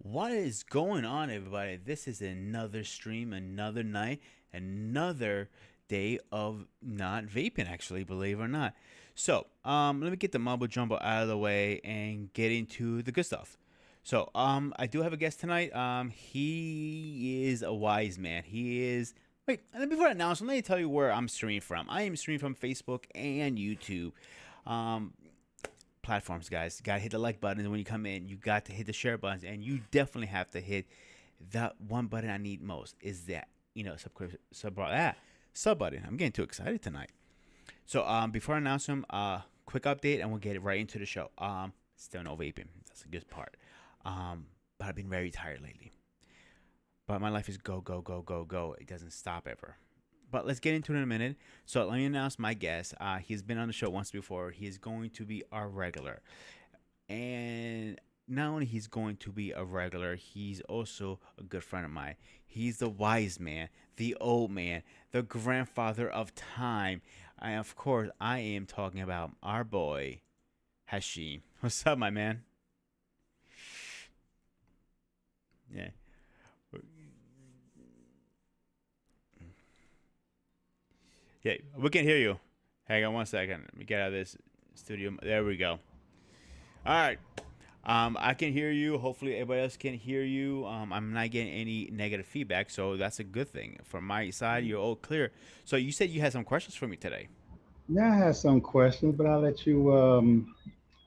What is going on, everybody? This is another stream, another night, another day of not vaping, actually, believe it or not. So, let me get the mumbo jumbo out of the way and get into the good stuff. So, I do have a guest tonight. He is a wise man. He is. Wait, and then before I announce him, let me tell you where I'm streaming from. I am streaming from Facebook and YouTube. Um, Platforms, guys. You gotta hit the like button when you come in. You got to hit the share buttons, and you definitely have to hit that one button I need most. Is that sub button? I'm getting too excited tonight. So before I announce him, quick update, and we'll get right into the show. Still no vaping. That's a good part. But I've been very tired lately. But my life is go go go go go. It doesn't stop ever. But let's get into it in a minute. So let me announce my guest. He's been on the show once before. He is going to be our regular. And not only he's going to be a regular, he's also a good friend of mine. He's the wise man, the old man, the grandfather of time. And of course, I am talking about our boy, Hashim. What's up, my man? Yeah. Yeah, we can hear you. Hang on one second. Let me get out of this studio. There we go. All right. I can hear you. Hopefully, everybody else can hear you. I'm not getting any negative feedback, so that's a good thing. From my side, you're all clear. So you said you had some questions for me today. Yeah, I have some questions, but I'll let you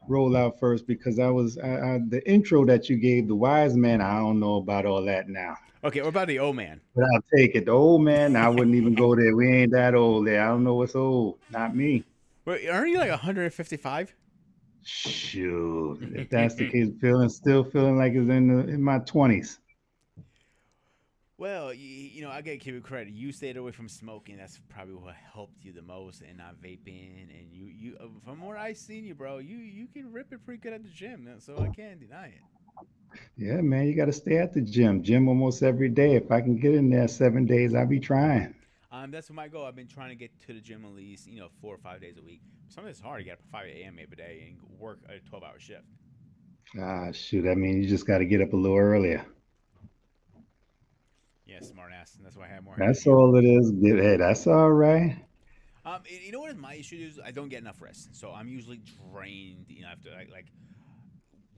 roll out first because the intro that you gave, the wise man. I don't know about all that now, Okay, what about the old man? but I'll take it. The old man, I wouldn't even go there. We ain't that old there. I don't know what's old. Not me. Wait, aren't you like 155? Shoot, if that's the case, still feeling like it's in my 20s. Well, I gotta give you credit. You stayed away from smoking. That's probably what helped you the most, and not vaping. And from what I seen you, bro, you can rip it pretty good at the gym. So I can't deny it. Yeah, man, you got to stay at the gym. Gym almost every day. If I can get in there 7 days, I'll be trying. That's my goal. I've been trying to get to the gym at least, 4 or 5 days a week. Sometimes it's hard to get up at 5 a.m. every day and work a 12-hour shift. Ah, shoot. I mean, you just got to get up a little earlier. Yeah, smart ass. And that's why I have more hair than That's you. all it is. Hey, that's all right. You know what my issue is? I don't get enough rest, so I'm usually drained. After like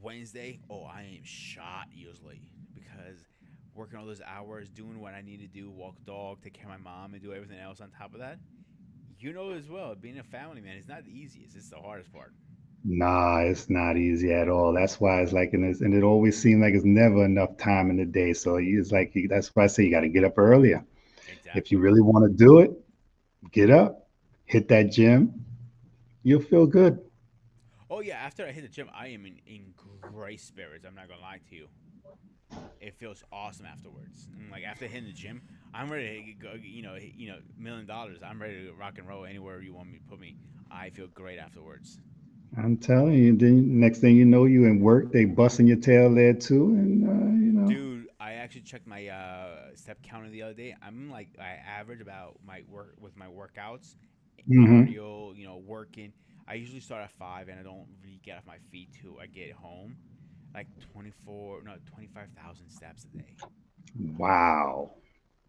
Wednesday, oh, I am shot usually because working all those hours, doing what I need to do, walk the dog, take care of my mom, and do everything else on top of that. You know as well, being a family man is not the easiest. It's the hardest part. Nah, it's not easy at all. That's why it's like, and it always seems like it's never enough time in the day. So it's like, that's why I say you got to get up earlier. If you Exactly. really want to do it, get up, hit that gym. You'll feel good. Oh yeah, after I hit the gym, I am in great spirits. I'm not gonna lie to you. It feels awesome afterwards. And like after hitting the gym, I'm ready to go. $1 million. I'm ready to rock and roll anywhere you want me to put me. I feel great afterwards. I'm telling you. Then next thing you know, you in work, they busting your tail there too, and Dude, I actually checked my step counter the other day. I average about my work with my workouts, hmm cardio, working. I usually start at 5 and I don't really get off my feet till I get home. Like 25,000 steps a day. Wow,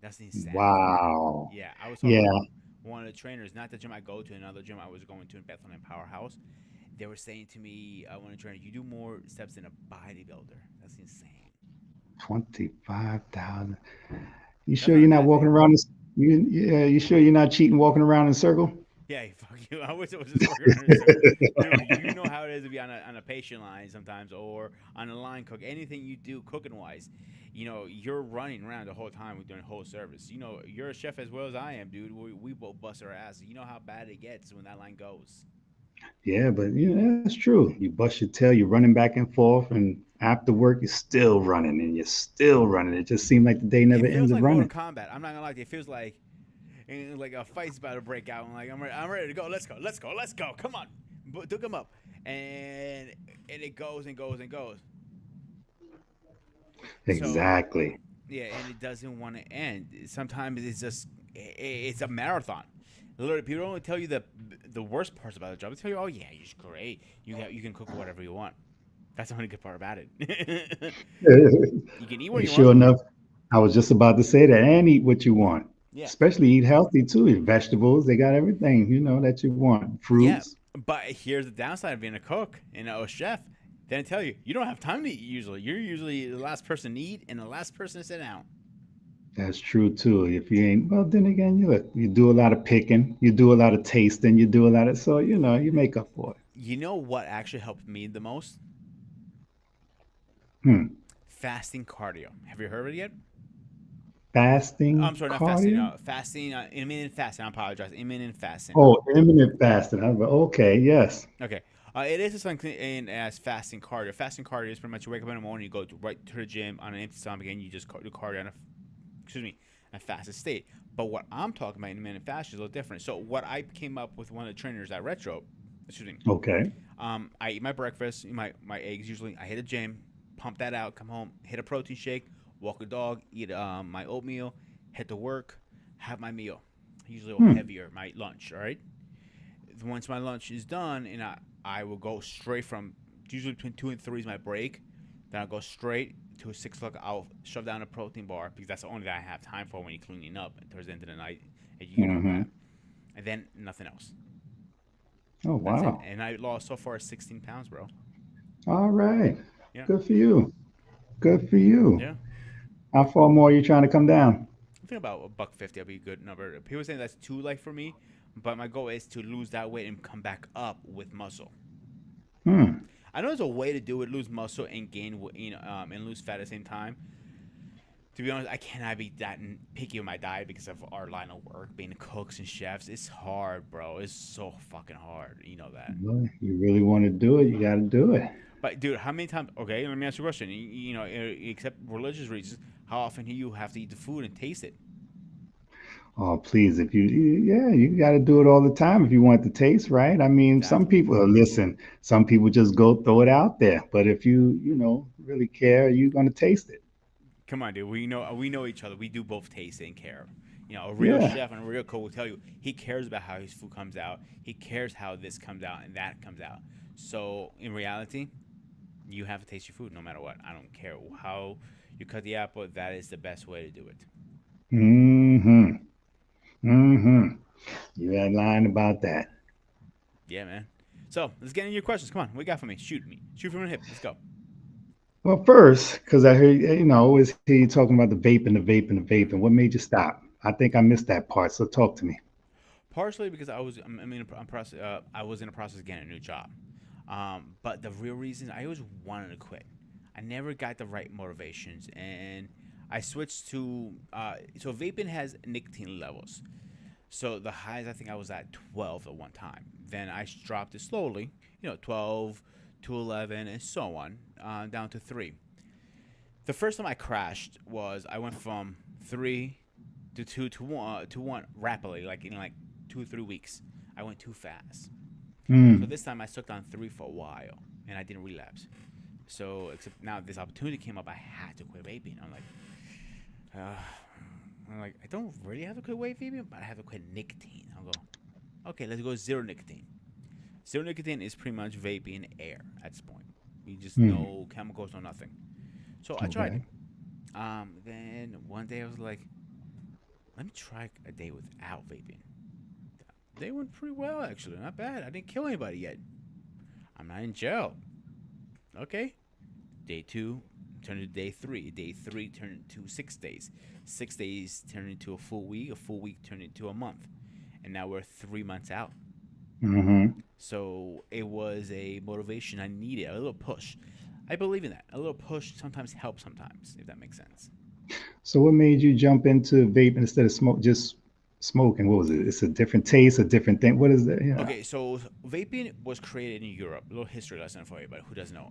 That's insanity. wow, Yeah, I was talking yeah. to one of the trainers, not the gym I go to, another gym I was going to in Bethlehem Powerhouse. They were saying to me, one of the trainers, you do more steps than a bodybuilder. That's insane. 25,000. You That's sure not a you're not bad walking thing. around? Yeah, you sure you're not cheating walking around in a circle? Yeah, fuck you. I wish it was just working around in a circle. Dude, you know how it is to be on a patient line sometimes or on a line cook. Anything you do cooking wise, you're running around the whole time during the whole service. You're a chef as well as I am, dude. We both bust our asses. You know how bad it gets when that line goes. Yeah, but that's true. You bust your tail, you're running back and forth, and after work, you're still running and you're still running. It just seems like the day It never feels ends of like Mortal running. Kombat. I'm not gonna lie to you. It feels like a fight's about to break out. I'm ready to go. Let's go. Let's go. Let's go. Come on. Took him up, and it goes and goes and goes. So Exactly. yeah, and it doesn't want to end. Sometimes it's just it's a marathon. Literally, people don't tell you the worst parts about the job. They tell you, "Oh yeah, you're great. You can cook whatever you want." That's the only good part about it. You can eat what you want. Sure enough, I was just about to say that, and eat what you want. Yeah, Especially eat healthy too. Eat vegetables, they got everything, that you want. yeah. Fruits. But here's the downside of being a cook and a chef. Then I tell you, you don't have time to eat usually. You're usually the last person to eat and the last person to sit down. That's true too. If you ain't, well, then again, you do a lot of picking, you do a lot of tasting, you do a lot of, so you make up for it. You know what actually helped me the most? Hmm. Fasting cardio. Have you heard of it yet? I'm Fasting sorry, not fasting. cardio. Fasting, intermittent fasting. I apologize. Intermittent fasting. Oh, intermittent fasting. Okay, yes. Okay. It is something in as fasting cardio. Fasting cardio is pretty much you wake up in the morning, you go right to the gym on an empty stomach, and you just do cardio on excuse me, a fasted state. But what I'm talking about intermittent fasting is a little different. So what I came up with one of the trainers at Retro, excuse me, Okay. I eat my breakfast, my eggs usually. I hit the gym, pump that out, come home, hit a protein shake, walk a dog, eat my oatmeal, head to work, have my meal. Usually a little Hmm. heavier, my lunch. All right. Once my lunch is done, and I will go straight from usually between 2 and 3 is my break. Then I'll go straight to 6 o'clock. I'll shove down a protein bar because that's the only thing I have time for when you're cleaning up towards the end of the night. And you know Mm-hmm. that. And then nothing else. Oh, That's it. wow. And I lost so far 16 pounds, bro. All right. Yeah. Good for you. Good for you. Yeah. How far more are you trying to come down? I think about a buck 50 will be a good number. People say that's too light for me, but my goal is to lose that weight and come back up with muscle. Hmm. I know there's a way to do it: lose muscle and gain, and lose fat at the same time. To be honest, I cannot be that picky with my diet because of our line of work, being cooks and chefs. It's hard, bro. It's so fucking hard. You know that. Well, you really want to do it, you got to do it. But dude, how many times? Okay, let me ask you a question. Except religious reasons, how often do you have to eat the food and taste it? Oh, please, yeah, you got to do it all the time if you want the taste right. I mean, some Exactly. people, listen, some people just go throw it out there. But if you really care, you're going to taste it. Come on, dude. We know each other. We do both taste and care. A real Yeah. chef and a real cook will tell you he cares about how his food comes out. He cares how this comes out and that comes out. So in reality, you have to taste your food no matter what. I don't care how you cut the apple. That is the best way to do it. Mm-hmm. Mm-hmm. You ain't lying about that. Yeah, man. So let's get into your questions. Come on, what you got for me? Shoot me. Shoot from the hip. Let's go. Well, first, because I hear, I always hear you talking about the vaping, the vaping, the vaping. What made you stop? I think I missed that part. So talk to me. Partially because I was in a process of getting a new job. But the real reason I always wanted to quit. I never got the right motivations, and I switched to so vaping has nicotine levels. So the highs I think I was at 12 at one time. Then I dropped it slowly, 12 to 11 and so on, down to 3. The first time I crashed was I went from 3 to 2 to 1 rapidly, like in like 2 or 3 weeks. I went too fast. So Mm. this time I stuck on 3 for a while and I didn't relapse. So except now this opportunity came up, I had to quit vaping. Uh, I'm like, I don't really have to quit vaping, but I have to quit nicotine. I'll go, okay, let's go zero nicotine. Zero nicotine is pretty much vaping air at this point. You just Mm. no chemicals, no nothing. So I tried Okay. it. Then one day I was like, let me try a day without vaping. They went pretty well actually, not bad. I didn't kill anybody yet. I'm not in jail. Okay. Day two turned into day three. Day three turned into 6 days. 6 days turned into a full week. A full week turned into a month. And now we're 3 months out. Mm-hmm. So it was a motivation I needed, a little push. I believe in that. A little push sometimes helps sometimes, if that makes sense. So what made you jump into vaping instead of smoke? Just Smoking. What was it? It's a different taste, a different thing. What is that? Yeah. Okay, so vaping was created in Europe. A little history lesson for everybody who doesn't know.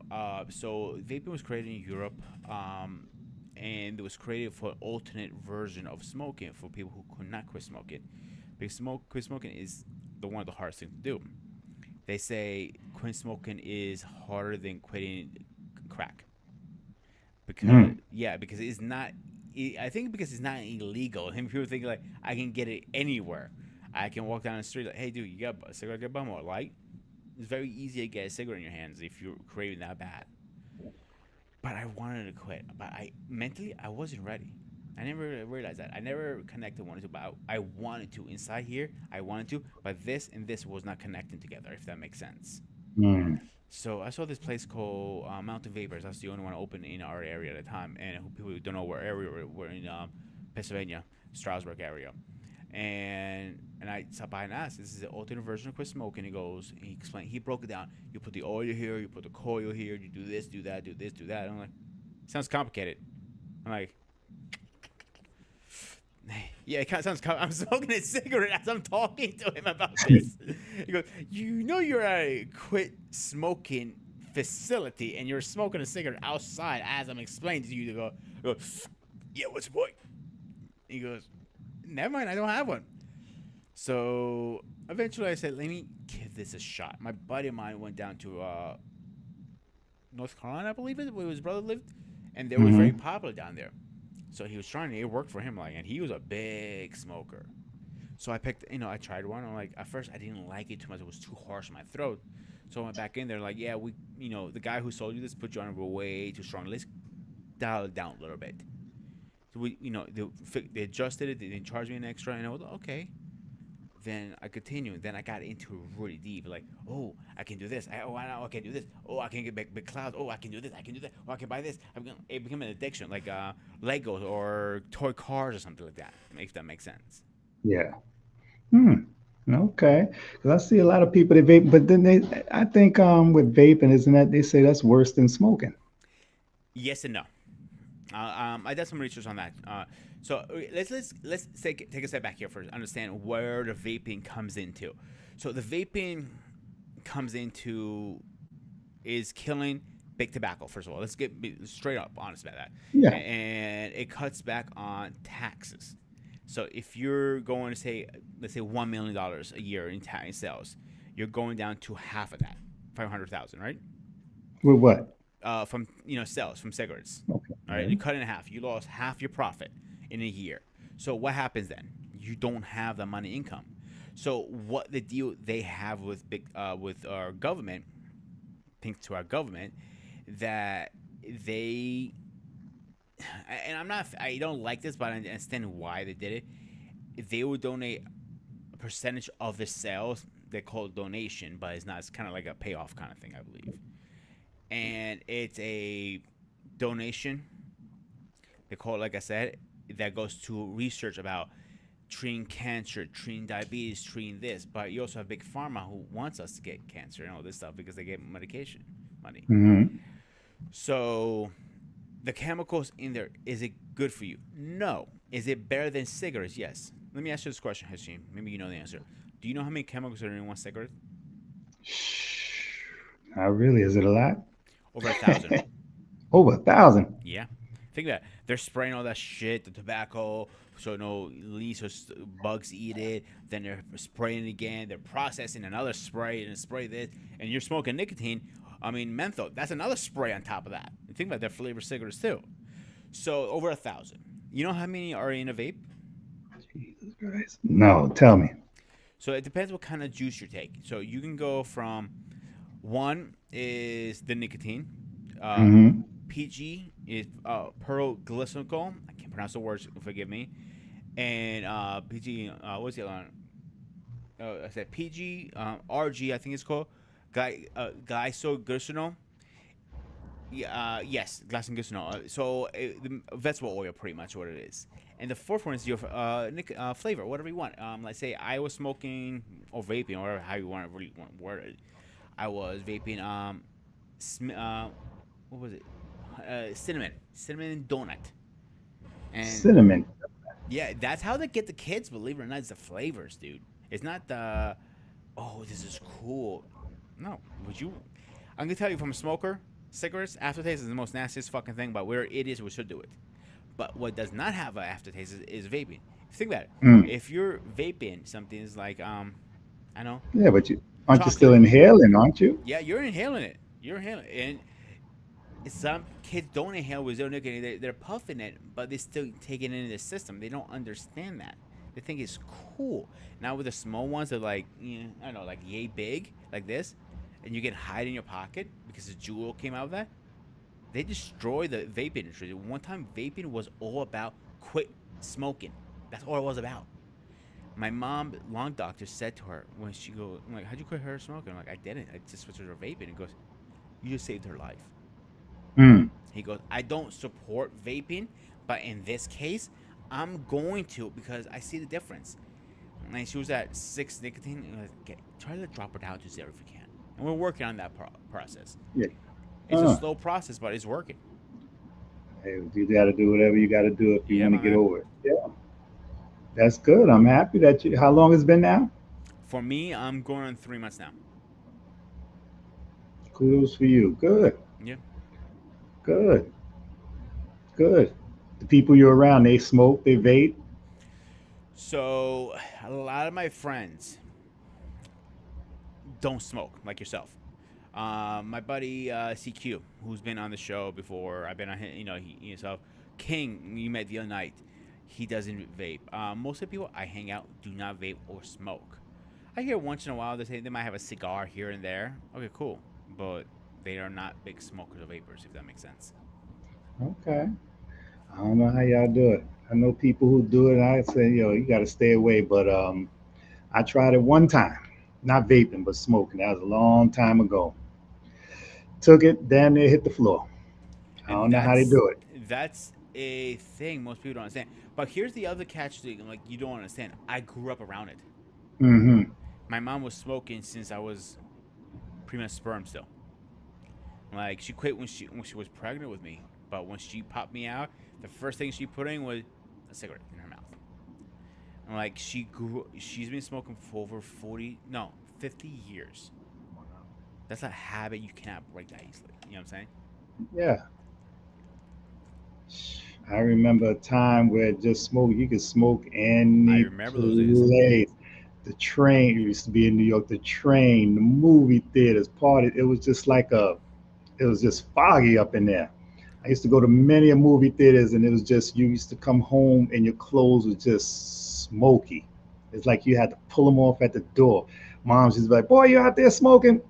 So vaping was created in Europe, and it was created for an alternate version of smoking for people who could not quit smoking. Because quit smoking is the one of the hardest things to do. They say quitting smoking is harder than quitting crack because Mm. because it's not. I think because it's not illegal. And people think like I can get it anywhere. I can walk down the street like, hey, dude, you got a cigarette? Get a bum or light? It's very easy to get a cigarette in your hands if you're craving that bad. But I wanted to quit. But I mentally I wasn't ready. I never realized that. I never connected wanted to, but I wanted to. Inside here, I wanted to, but this and this was not connecting together. If that makes sense. Mm. So I saw this place called Mountain Vapors. That's the only one open in our area at the time. And people who don't know where area we're in, Pennsylvania, Strasburg area. And I stopped by and asked, "This is the alternate version of quit smoking." He goes, he explained, he broke it down. You put the oil here, you put the coil here, you do this, do that, do this, do that. I'm like, sounds complicated. I'm like, yeah, it kind of sounds. I'm smoking a cigarette as I'm talking to him about this. He goes, "You know, you're at a quit smoking facility, and you're smoking a cigarette outside as I'm explaining to you." To go, "Yeah, what's the point?" He goes, "Never mind, I don't have one." So eventually, I said, "Let me give this a shot." My buddy of mine went down to North Carolina, I believe it, where his brother lived, and they were very Hmm. popular down there. So he was trying to. It worked for him, like, and he was a big smoker. So I picked, I tried one. I'm like, at first I didn't like it too much. It was too harsh in my throat. So I went back in there, like, yeah, the guy who sold you this put you on way too strong. Let's dial it down a little bit. So they adjusted it. They didn't charge me an extra, and I was like, okay. Then I continued. Then I got into really deep. Like, oh, I can do this. I can do this. Oh, I can get big clouds. Oh, I can do this. I can do that. Oh, I can buy this. It became an addiction, like Legos or toy cars or something like that. If that makes sense. Yeah. Hmm. Okay. Because I see a lot of people that vape, but then I think with vaping, isn't that they say that's worse than smoking? Yes and no. I did some research on that. So let's take a step back here first. Understand where the vaping comes into. So the vaping comes into is killing big tobacco. First of all, let's get straight up honest about that. Yeah. And it cuts back on taxes. So if you're going to say, let's say $1 million a year in sales, you're going down to half of that, 500,000, right? With what? From sales from cigarettes. All right, you Okay. cut it in half. You lost half your profit in a year. So what happens then? You don't have the money income. So what the deal they have with our government, thanks to our government, that they and I don't like this, but I understand why they did it. They would donate a percentage of the sales. They call it donation, but it's not. It's kind of like a payoff kind of thing, I believe. And it's a donation. They call it, like I said, that goes to research about treating cancer, treating diabetes, treating this. But you also have big pharma who wants us to get cancer and all this stuff because they get medication money. Hmm. So the chemicals in there, is it good for you? No. Is it better than cigarettes? Yes. Let me ask you this question, Hashim. Maybe you know the answer. Do you know how many chemicals are in one cigarette? Not really. Is it a lot? Over 1,000. Over 1,000. Yeah. Think that they're spraying all that shit, the tobacco, so no leaves or bugs eat it. Then they're spraying it again. They're processing another spray and spray this, and you're smoking nicotine. I mean menthol. That's another spray on top of that. And think about their flavored cigarettes too. So over 1,000. You know how many are in a vape? Jesus Christ. No, tell me. So it depends what kind of juice you're taking. So you can go from one is the nicotine. Uh, Hmm. PG is pearl glycol. I can't pronounce the words. Forgive me. And PG. What's the other one? I said PG. RG. I think it's called. Glycoglycinol. Yeah, yes, glycoglycinol. The vegetable oil, pretty much what it is. And the fourth one is your flavor, whatever you want. Let's say I was smoking or vaping, or how you want to really want to word it. I was vaping. Sm- uh, what was it? Cinnamon donut. And Cinnamon. Yeah, that's how they get the kids. Believe it or not, it's the flavors, dude. It's not the oh, this is cool. No, would you? I'm gonna tell you from a smoker, cigarettes aftertaste is the most nastiest fucking thing. But we're idiots, we should do it. But what does not have an aftertaste is vaping. Think about it. Mm. If you're vaping something is like I know Yeah, but you aren't you still chocolate. inhaling, aren't you? Yeah, you're inhaling it. You're inhaling it. And some kids don't inhale with zero nicotine. They're puffing it, but they still take it into the system. They don't understand that. They think it's cool. Now with the small ones, they're like, I don't know, like yay big, like this, and you can hide in your pocket because the jewel came out of that. They destroy the vape industry. One time, vaping was all about quit smoking. That's all it was about. My mom, lung doctor, said to her when she go, I'm like, how'd you quit her smoking? I'm like, I didn't. I just switched her to vaping. And goes, you just saved her life. Mm. He goes, I don't support vaping, but in this case, I'm going to because I see the difference. And she was at 6 nicotine. And I was like, try to drop her down to zero if you can. And we're working on that process. Yeah. It's a Uh, slow process, but it's working. hey, you got to do whatever you got to do if you Yeah, want to my get man. over it. Yeah, that's good. I'm happy that you. How long has it been now? For me, I'm going on 3 months now. Kudos for you. Good, Yeah. good, good. The people you're around, they smoke, they vape. So a lot of my friends don't smoke like yourself. My buddy CQ, who's been on the show before, I've been on him. He himself. King, you met the other night. He doesn't vape. Most of the people I hang out do not vape or smoke. I hear once in a while they say they might have a cigar here and there. Okay, cool, but they are not big smokers or vapors, if that makes sense. Okay. I don't know how y'all do it. I know people who do it. I say, you got to stay away. But I tried it one time, not vaping, but smoking. That was a long time ago. Took it, damn near hit the floor. I And don't know how they that's do it. that's a thing most people don't understand. But here's the other catch thing, like you don't understand. I grew up around it. Mm-hmm. My mom was smoking since I was premature sperm still. Like she quit when she was pregnant with me, but when she popped me out, the first thing she put in was a cigarette in her mouth. And like she's been smoking for over 40, no, 50 years. That's a habit you cannot break that easily. You know what I'm saying? Yeah. I remember a time where just smoke, you could smoke I any remember those days. place. The train, it used to be in New York, the train, the movie theaters, party. It was just like it was just foggy up in there. I used to go to many a movie theaters, and it was just you used to come home and your clothes were just smoky. It's like you had to pull them off at the door. Mom's just like, "Boy, you out there smoking?"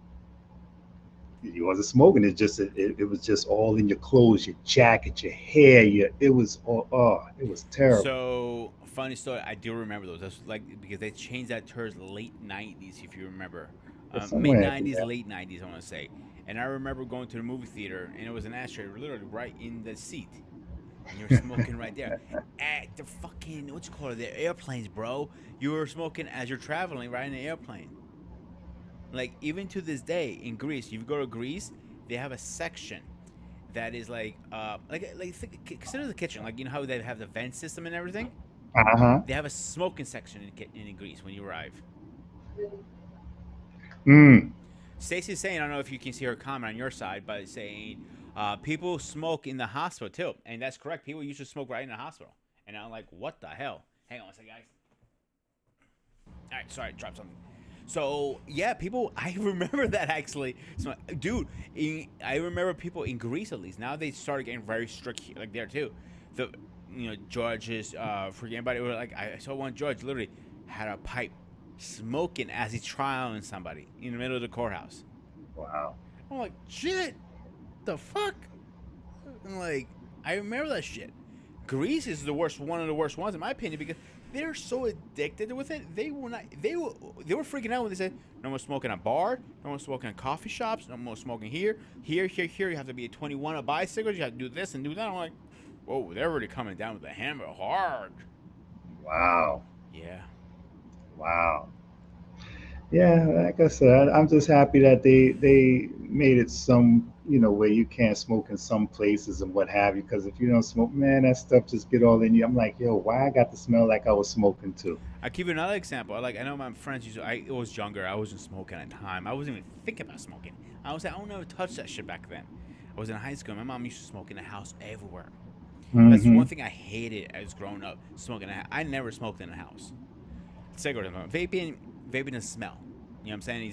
You wasn't smoking. It was just all in your clothes, your jacket, your hair. It was all. Oh, it was terrible. So funny story. I do remember those. That's like because they changed that towards late 90s, if you remember, It's mid somewhere in '90s, there. late 90s. I want to say. And I remember going to the movie theater, and it was an ashtray literally right in the seat, and you're smoking right there at the fucking what you call it, the airplanes, bro. You were smoking as you're traveling right in the airplane. Like even to this day in Greece, if you go to Greece, they have a section that is consider the kitchen. Like you know how they have the vent system and everything. Uh huh. They have a smoking section in Greece when you arrive. Mm. Stacey's saying, I don't know if you can see her comment on your side, but saying people smoke in the hospital too, and that's correct. People used to smoke right in the hospital, and I'm like, what the hell? Hang on a second, guys. All right, sorry, drop something. So yeah, people. I remember that actually. So, dude, I remember people in Greece at least. Now they started getting very strict, like there too. The judges, for anybody. Like I saw one judge literally had a pipe, smoking as he's trialing somebody in the middle of the courthouse. Wow. I'm like, shit, the fuck. I'm like, I remember that shit. Greece is the worst, one of the worst ones in my opinion, because they're so addicted with it. They were not. They were freaking out when they said no more smoking at bar, no more smoking in coffee shops, no more smoking here, here, here, here. You have to be a 21 to buy cigarettes. You have to do this and do that. I'm like, whoa, they're already coming down with the hammer hard. Wow. Yeah, Wow. Yeah, like I said, I'm just happy that they made it some. where you can't smoke in some places and what have you. Because if you don't smoke, man, that stuff just get all in you. I'm like, yo, why I got to smell like I was smoking too? I give you another example. I know my friends used. I was younger. I wasn't smoking at the time. I wasn't even thinking about smoking. I don't never touch that shit back then. I was in high school. My mom used to smoke in the house everywhere. That's one Mm-hmm. thing I hated as growing up. Smoking. I never smoked in the house. Cigarette, vaping is smell. You know what I'm saying?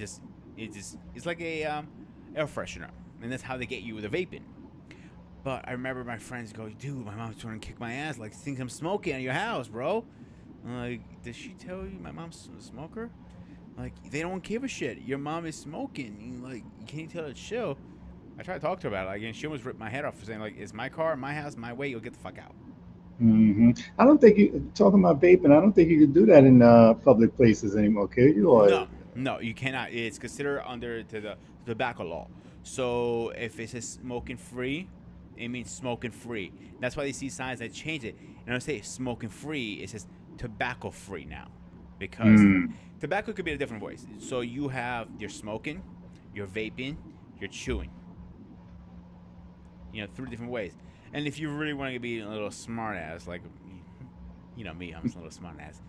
It's like a air freshener, and that's how they get you with a vaping. But I remember my friends go, dude, my mom's trying to kick my ass. Like, thinks I'm smoking at your house, bro. I'm like, did she tell you my mom's a smoker? Like, they don't give a shit. Your mom is smoking. Like, you can't tell her to chill. I tried to talk to her about it. Like, and she almost ripped my head off for saying, like, it's my car, my house, my way. You'll get the fuck out. Mm-hmm. I don't think you talking about vaping. I don't think you can do that in public places anymore, can you? Or No, no, you cannot. It's considered under the tobacco law. So if it says smoking free, it means smoking free. That's why they see signs that change it. And I say smoking free, it says tobacco free now, because mm, tobacco could be in different ways. So you have your smoking, your vaping, your chewing. You know, three different ways. And if you really want to be a little smart ass, like me, I'm just a little smart ass.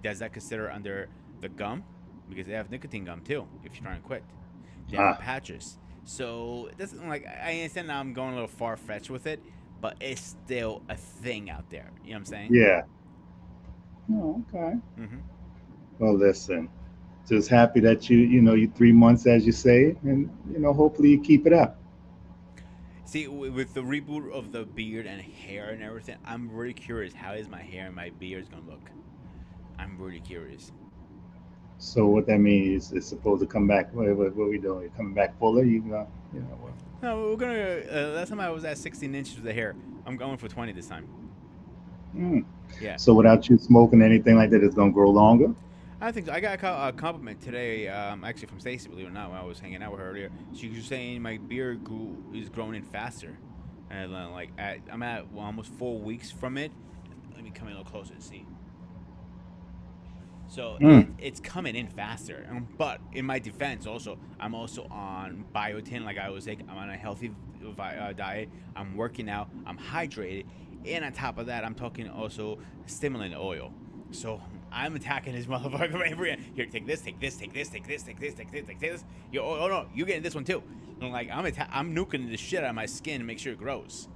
Does that consider under the gum? Because they have nicotine gum too. If you're trying to quit, they have the ah, patches. So this like I understand now I'm going a little far fetched with it, but it's still a thing out there. You know what I'm saying? yeah. Oh, okay. Mm-hmm. Well, listen. Just happy that you 3 months as you say, and hopefully you keep it up. See, with the reboot of the beard and hair and everything, I'm really curious. How is my hair and my beard gonna look? I'm really curious. So what that means is it's supposed to come back. What are we doing? You're coming back fuller? What? No, we're gonna. Last time I was at 16 inches of the hair. I'm going for 20 this time. Mm. Yeah, So without you smoking anything like that, it's gonna grow longer. I think so. I got a compliment today, actually from Stacy. Believe it or not, when I was hanging out with her earlier, she was saying my beard is growing in faster, and I'm at almost 4 weeks from it. Let me come in a little closer to see. So Mm. it's coming in faster. But in my defense, also I'm also on biotin. Like I was saying, I'm on a healthy diet. I'm working out. I'm hydrated, and on top of that, I'm talking also stimulant oil. So I'm attacking this motherfucker every here. Take this. Take this. Take this. Take this. Take this. Take this. Take this. Oh no, you getting this one too. Like I'm nuking the shit out of my skin to make sure it grows.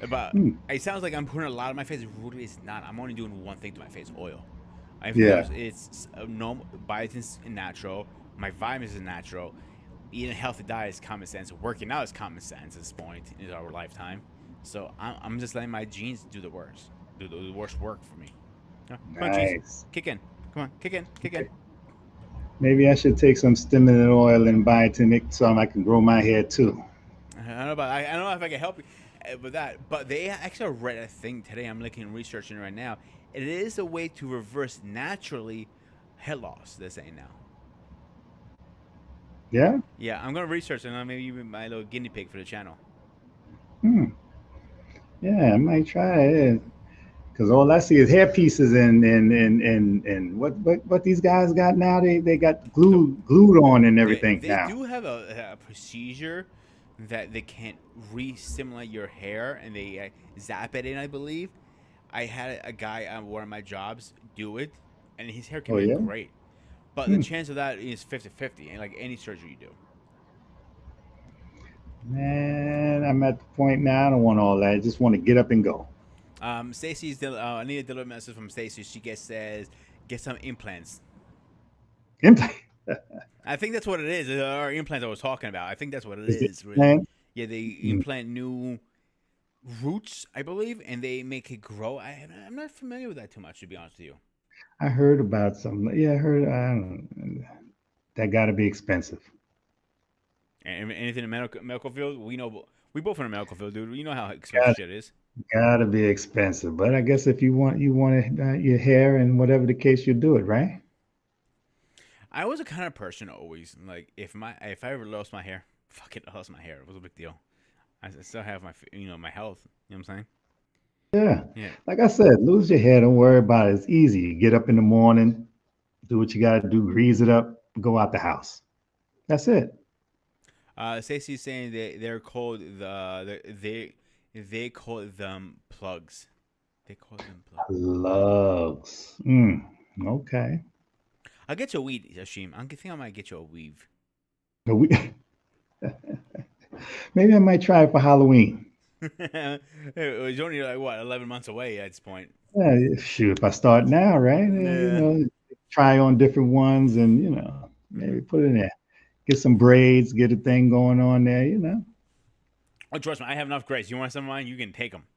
But Mm. it sounds like I'm putting a lot on my face. It really is not. I'm only doing one thing to my face: oil. Everything Yeah. else, it's normal. Biotin's natural. My vitamins is natural. Eating a healthy diet is common sense. Working out is common sense at this point in our lifetime. So I'm just letting my genes do the worst, do the worst work for me. Yeah. Come on, genes, Nice. kick in. Come on, kick in, kick in. Okay. Maybe I should take some stimulant oil and buy it to Nick so I can grow my hair too. I don't know about. I don't know if I can help you with that. But they actually read a thing today. I'm looking and researching right now. It is a way to reverse naturally hair loss. They're saying now. Yeah. Yeah, I'm gonna research and maybe you be my little guinea pig for the channel. Hmm. Yeah, I might try it. Because all I see is hair pieces and what these guys got now. They got So glued on and they everything they now. do have a procedure that they can re-stimulate your hair and they zap it in. I believe I had a guy on one of my jobs do it, and his hair Oh came in yeah. great. But the Hmm. chance of that is 50-50, and like any surgery you do. Man, I'm at the point now. I don't want all that. I just want to get up and go. I need a delivery message from Stacy. She gets says get some implants. Implant I think that's what it is. Or implants I was talking about. I think that's what it is the is. Really. implant. Yeah, they Mm. implant new roots, I believe, and they make it grow. I'm not familiar with that too much, to be honest with you. I heard about something. Yeah, I heard. I don't, that got to be expensive. And anything in the medical field, we know. We both in the medical field, dude. You know how expensive Got shit is. Gotta be expensive. But I guess if you want your hair and whatever the case, you do it, right? I was a kind of person always like if I ever lost my hair, fuck it, I lost my hair. It was a big deal. I still have my health. You know what I'm saying? Yeah. Yeah. Like I said, lose your hair. Don't worry about it. It's easy. You get up in the morning, do what you got to do, grease it up, go out the house. That's it. Stacey's saying they're called they call them plugs. They call them plugs. Lugs. Okay. I'll get you a weed, Ashim. I think I might get you a weave. But maybe I might try it for Halloween. It was only like what 11 months away at this point. Shoot, if I start now, right? Yeah. Try on different ones and, maybe Mm-hmm. put it in there. Get some braids, get a thing going on there. Oh, trust me, I have enough grades. You want some of mine? You can take them.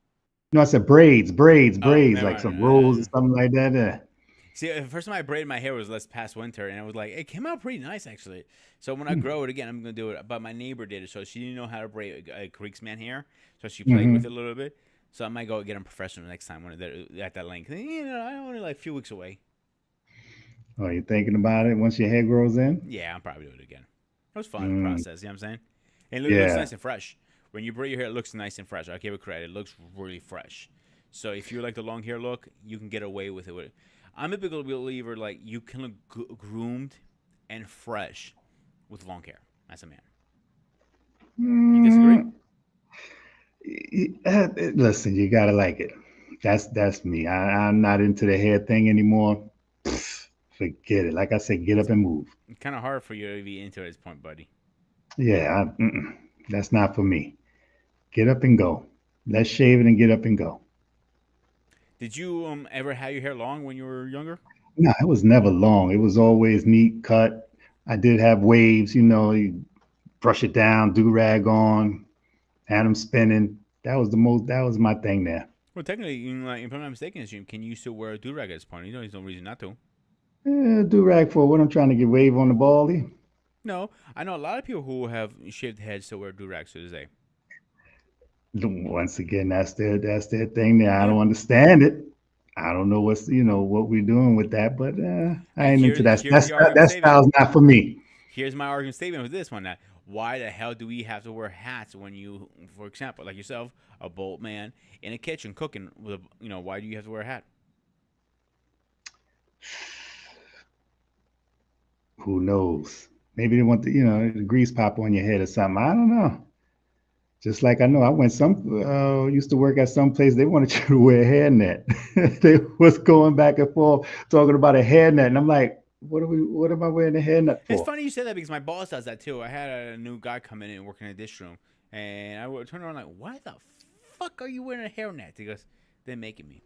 No, I said braids, braids, Oh, braids, never like mind. some rolls or something like that. See, the first time I braided my hair was last past winter, and it was like it came out pretty nice actually. So when I grow it again, I'm gonna do it. But my neighbor did it, so she didn't know how to braid a Greeks man hair, so she played with Mm-hmm. it a little bit. So I might go get them professional next time when they're at that length. I'm only like a few weeks away. Oh, you thinking about it once your hair grows in? Yeah, I'll probably do it again. It was fun Mm, process. You know what I'm saying? And it looks yeah. nice and fresh. When you braid your hair, it looks nice and fresh. I give it credit. It looks really fresh. So if you like the long hair look, you can get away with it. I'm a big believer like you can look groomed and fresh with long hair as a man. You disagree? Mm, listen, you gotta like it. That's me. I'm not into the hair thing anymore. Forget it. Like I said, get up and move. It's kind of hard for you to be into at this point, buddy. Yeah, that's not for me. Get up and go. Let's shave it and get up and go. Did you ever have your hair long when you were younger? No, it was never long. It was always neat cut. I did have waves, you brush it down, do rag on, had them spinning. That was my thing there. Well, technically, like, if I'm not mistaken, Jim, can you still wear a do rag at this point? There's no reason not to. Do rag for what I'm trying to get wave on the baldy. No, I know a lot of people who have shaved heads still wear do rags to this day. Once again, that's their thing there. I Yeah. don't understand it. I don't know what we're doing with that, but I And ain't into that. here's the argument That statement. style's not for me. Here's my argument statement with this one. That why the hell do we have to wear hats when you, for example, like yourself, a bolt man in a kitchen cooking with why do you have to wear a hat? Who knows? Maybe they want the grease pop on your head or something. I don't know. Just like I know, I went used to work at some place. They wanted you to wear a hairnet. They was going back and forth talking about a hairnet, and I'm like, What am I wearing a hairnet It's for? funny you said that because my boss does that too. I had a new guy come in and work in a dish room, and I would turn around like, "Why the fuck are you wearing a hairnet?" He goes, "They're making me."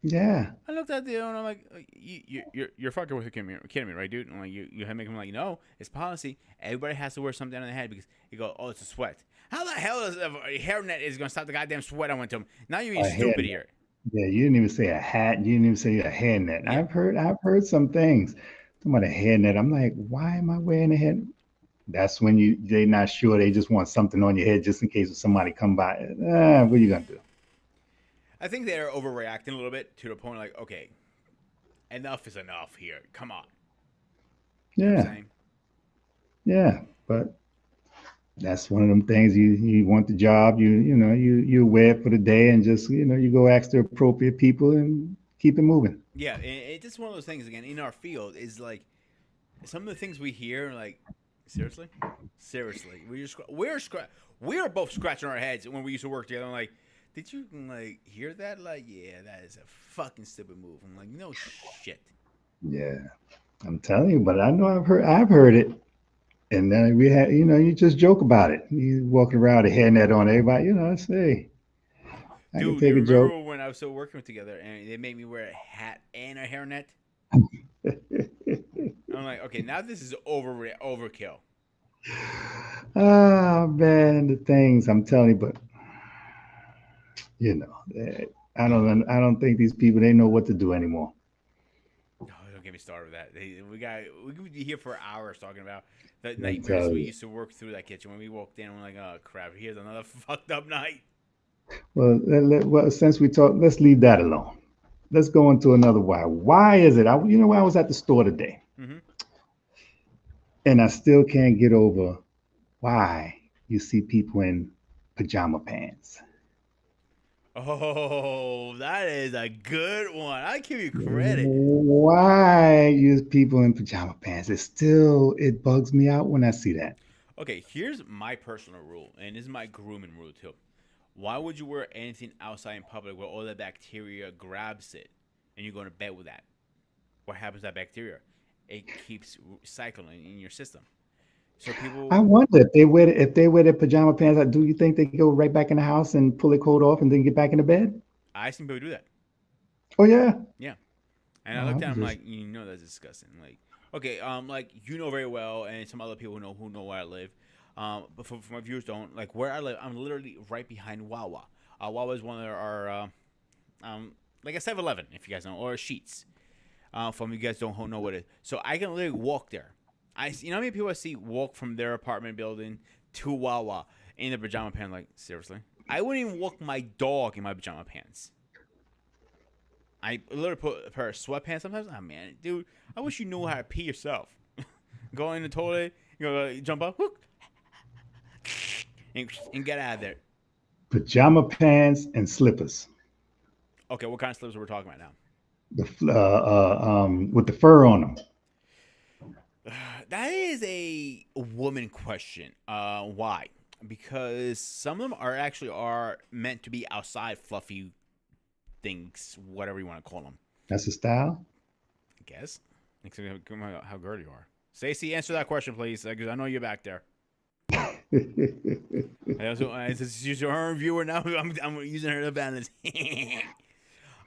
Yeah, I looked at the and I'm like, "You're fucking with kidding me, right, dude?" And I'm like, "You have making me like, no, it's policy. Everybody has to wear something on their head because you go, oh, it's a sweat. How the hell is a hairnet is gonna stop the goddamn sweat?" I went to him. Now you're being a stupid hairnet. here. Yeah, you didn't even say a hat. You didn't even say a hairnet. Yeah, I've heard some things. Talking about a hairnet. I'm like, why am I wearing a head? That's when they're not sure. They just want something on your head just in case if somebody come by. What are you gonna do? I think they're overreacting a little bit to the point like, okay, enough is enough here. Come on, you know what I'm Yeah, saying? yeah. But that's one of them things. You want the job. You wear it for the day and just you go ask the appropriate people and keep it moving. Yeah, it's just one of those things again in our field is like some of the things we hear like seriously, seriously, we're both scratching our heads when we used to work together. I'm like, did you like hear that? Like, yeah, that is a fucking stupid move. I'm like, no shit. Yeah, I'm telling you. But I know I've heard it. And then we had, you just joke about it. You walking around with a hairnet on everybody, say, I can Dude, take you a joke. remember when I was still working together and they made me wear a hat and a hairnet? I'm like, okay, now this is overkill. Ah, man, the things I'm telling you, but I don't think these people they know what to do anymore. Oh, don't get me started with that. We could be here for hours talking about the I'm nightmares we telling you. used to work through that kitchen when we walked in. We're like, oh crap, here's another fucked up night. Well, since we talked, let's leave that alone. Let's go into another why. Why is it? I was at the store today, Mm-hmm. and I still can't get over why you see people in pajama pants. Oh, that is a good one. I give you credit. Why use people in pajama pants? It bugs me out when I see that. Okay, here's my personal rule, and this is my grooming rule too. Why would you wear anything outside in public where all the bacteria grabs it and you go to bed with that? What happens to that bacteria? It keeps cycling in your system. So I people, wonder if they wear their pajama pants. Do you think they go right back in the house and pull their coat off and then get back into bed? I seen people do that. Oh yeah. Yeah. And I Oh, looked I'm at him just like, that's disgusting. Like, okay, like very well, and some other people who know where I live. But for my viewers don't like where I live. I'm literally right behind Wawa. Wawa is one of our like a 7-Eleven, if you guys know, or Sheets. From you guys don't know what it is. So I can literally walk there. You know how many people I see walk from their apartment building to Wawa in their pajama pants? Like, seriously, I wouldn't even walk my dog in my pajama pants. I literally put a pair of sweatpants sometimes. Oh man, dude, I wish you knew how to pee yourself. Go in the toilet, jump up, whoop, and get out of there. pajama pants and slippers. Okay, what kind of slippers are we talking about With the fur on them. now? That is a woman question. Why? Because some of them are meant to be outside fluffy things, whatever you want to call them. That's the style. I guess. How girly you are. Stacey, answer that question, please, because I know you're back there. Since she's her viewer now, I'm using her to balance.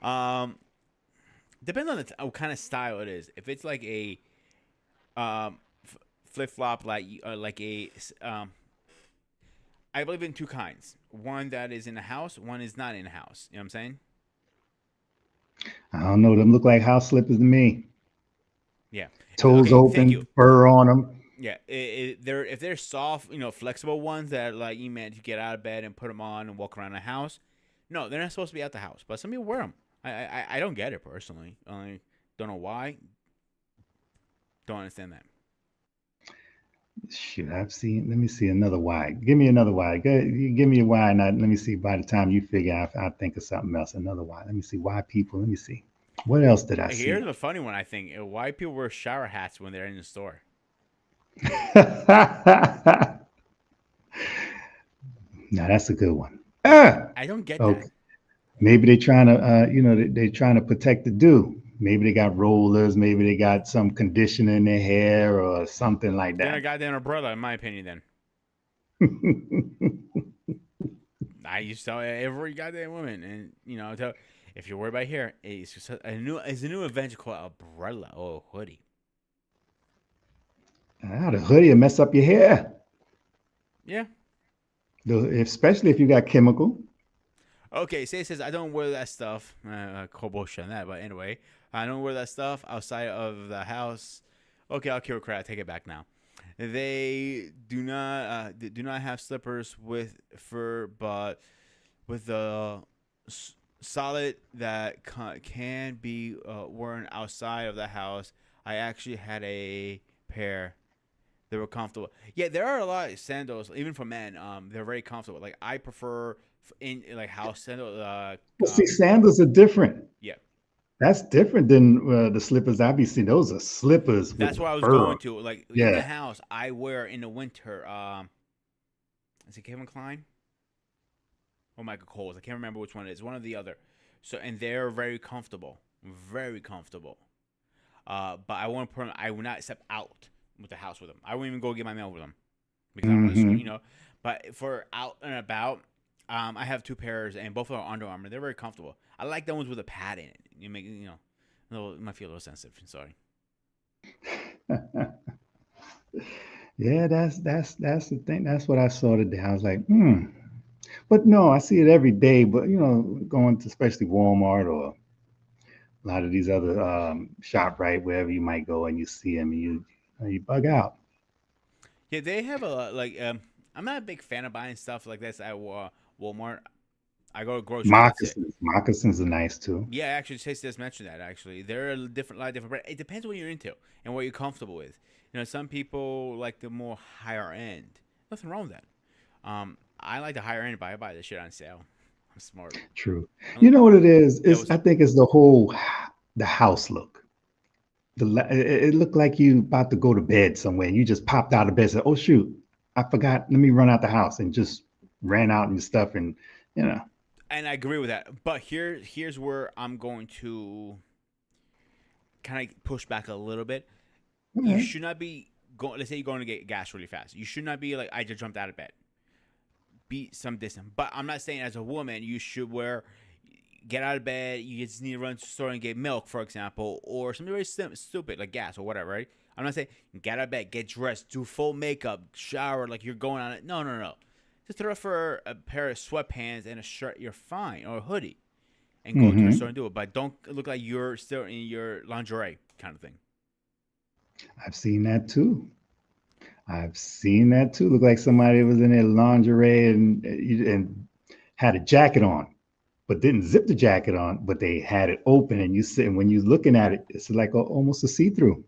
um, Depends on what kind of style it is. If it's like a flip flop, like a I believe in two kinds. One that is in the house. One is not in the house. You know what I'm saying? I don't know. Them look like house slippers to me. Yeah. Toes Okay. Thank open, you. fur on them. Yeah, if they're soft, flexible ones that like you meant to get out of bed and put them on and walk around the house. No, they're not supposed to be at the house, but some people wear them. I don't get it personally. I don't know why. Don't understand that. Shoot, I've seen. Let me see another why. Give me another why. Give me a why, and let me see. By the time you figure out, I'll think of something else. Another why. Let me see why people. Let me see. What else did I Here's see? the funny one. I think why people wear shower hats when they're in the store. Now that's a good one. Ah, I don't get that. okay. Maybe they're trying to, they're trying to protect the dew. Maybe they got rollers. Maybe they got some conditioner in their hair or something like They're a that. goddamn umbrella, in my opinion. Then I used to tell every goddamn woman, and if you're worried about hair, it's just a new invention called umbrella or hoodie. The hoodie will mess up your hair, Yeah. especially if you got chemical. Okay, say it says I don't wear that stuff. Call bullshit on that, but anyway, I don't wear that stuff outside of the house. Okay, I'll kill crap. I take it back now. They do not have slippers with fur, but with the solid that can be worn outside of the house. I actually had a pair. They were comfortable. Yeah, there are a lot of sandals, even for men. They're very comfortable. Like I prefer in like house sandals. Well, see, sandals are different. Yeah, That's different than the slippers I be seeing. Those are slippers with that's what I was fur. going to. Like in the Yeah. house, I wear in the winter. Is it Kevin Klein or Michael Kors? I can't remember which one it is. One or the other. So and they're very comfortable, very comfortable. But I won't put. I will not step out with the house with them. I won't even go get my mail with them because I don't want to Hmm. But for out and about, I have two pairs and both are Under Armour. They're very comfortable. I like the ones with a pad in it. It might feel a little sensitive. Sorry. Yeah, that's the thing. That's what I saw today. I was like, hmm. But no, I see it every day. But going to especially Walmart or a lot of these other shop right wherever you might go and you see them and you bug out. Yeah, they have a like. I'm not a big fan of buying stuff like this at Walmart. I go to groceries. That's it. Moccasins are nice too. Yeah, actually, Chase just mentioned that. Actually, there are lot of different brands. It depends what you're into and what you're comfortable with. Some people like the more higher end. Nothing wrong with that. I like the higher end, but I buy this shit on sale. I'm smart. True. Um, You know what it is? Yeah, It's what's I up? think it's the house look. It looked like you about to go to bed somewhere. You just popped out of bed and said, "Oh shoot." I forgot. Let me run out the house and just ran out and stuff, and you know. And I agree with that. But here's where I'm going to kind of push back a little bit. All You right. should not be going. Let's say you're going to get gas really fast. You should not be like, I just jumped out of bed. Be some distance. But I'm not saying as a woman you should wear. Get out of bed. You just need to run to the store and get milk, for example, or something very stupid like gas or whatever. Right? I'm not saying get out of bed, get dressed, do full makeup, shower like you're going on it. No, no, no. Just throw for a pair of sweatpants and a shirt. You're fine, or a hoodie, and go to the store Mm-hmm. and do it. But don't look like you're still in your lingerie kind of thing. I've seen that too. I've seen that too. Looked like somebody was in their lingerie and had a jacket on, but didn't zip the jacket on, but they had it open, and you sit and when you're looking at it, it's like almost a see-through.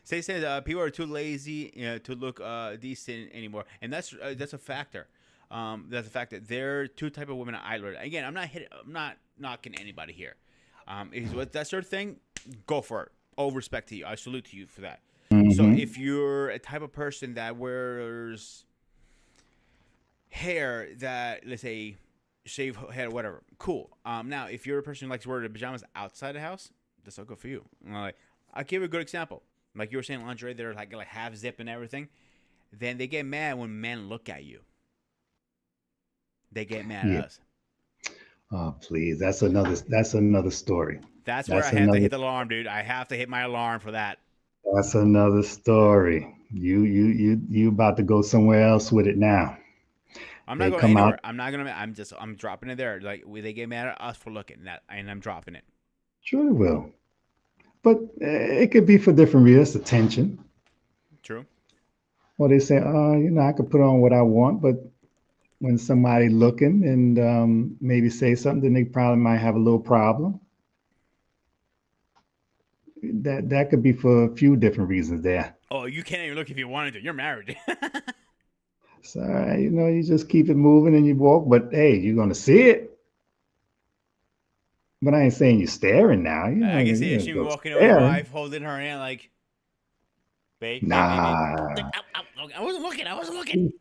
Say people are too lazy, to look decent anymore, and that's a factor. That's a fact that there are two type of women I learned. Again, I'm not knocking anybody here. Is what that sort of thing, go for it. All respect to you. I salute to you for that. So Mm-hmm. if you're a type of person that wears hair that, let's say, shave head, whatever, cool. Now if you're a person who likes to wear the pajamas outside the house, that's all good for you. Like, I'll give you a good example. Like you were saying, lingerie, they're like half zip and everything. Then they get mad when men look at you. They get mad at Yeah. us. Oh, please. That's another story. That's where That's I have to another hit the alarm, dude. I have to hit my alarm for that. that's another story. You about to go somewhere else with it now. I'm not They going come out. anywhere. I'm dropping it there. Like they get mad at us for looking that, and I'm dropping it. Sure, it will. But it could be for different reasons. Attention. True. Or they say, I could put on what I want, but when somebody looking and maybe say something, then they probably might have a little problem. That could be for a few different reasons there. Oh, you can't even look if you wanted to. You're married. So you just keep it moving and you walk. But hey, you're gonna see it. But I ain't saying you're staring now. You're I not can gonna, see you're it. gonna She go walking with your staring. wife, holding her hand, like, babe, babe, babe, babe. Nah, Ow, ow, ow. I wasn't looking. I wasn't looking.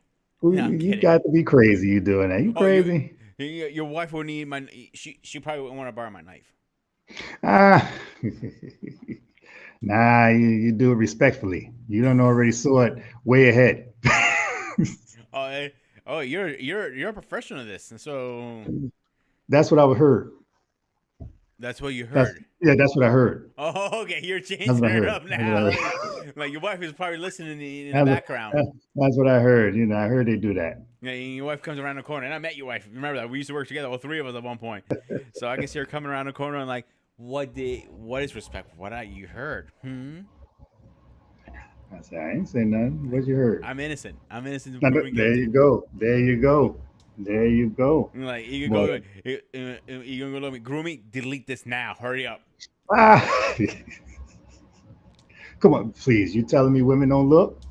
No, I'm you kidding. got to be crazy. You doing that? You Oh, crazy? your wife would need my. She probably wouldn't want to borrow my knife. Ah, nah. You do it respectfully. You don't already saw it way ahead. Oh, oh, you're a professional at this, and so That's what I heard. that's what you That's heard. yeah. That's what I heard. Oh, okay, you're That's changing what I it heard. up That's what I now. heard. Like your wife is probably listening in the That's what, background. that's what I heard. I heard they do that. Yeah, your wife comes around the corner, and I met your wife. Remember that we used to work together, all three of us at one point. So I can see her coming around the corner and like, what is respect? What you heard? Hmm. I said, I ain't saying nothing. What you heard? I'm innocent. I'm innocent of Now, proven there you guilty. go. There you go. There you go. Like you can Boy. go, you gonna go let me groom me? Delete this now. Hurry up. Ah, come on, please. You telling me women don't look?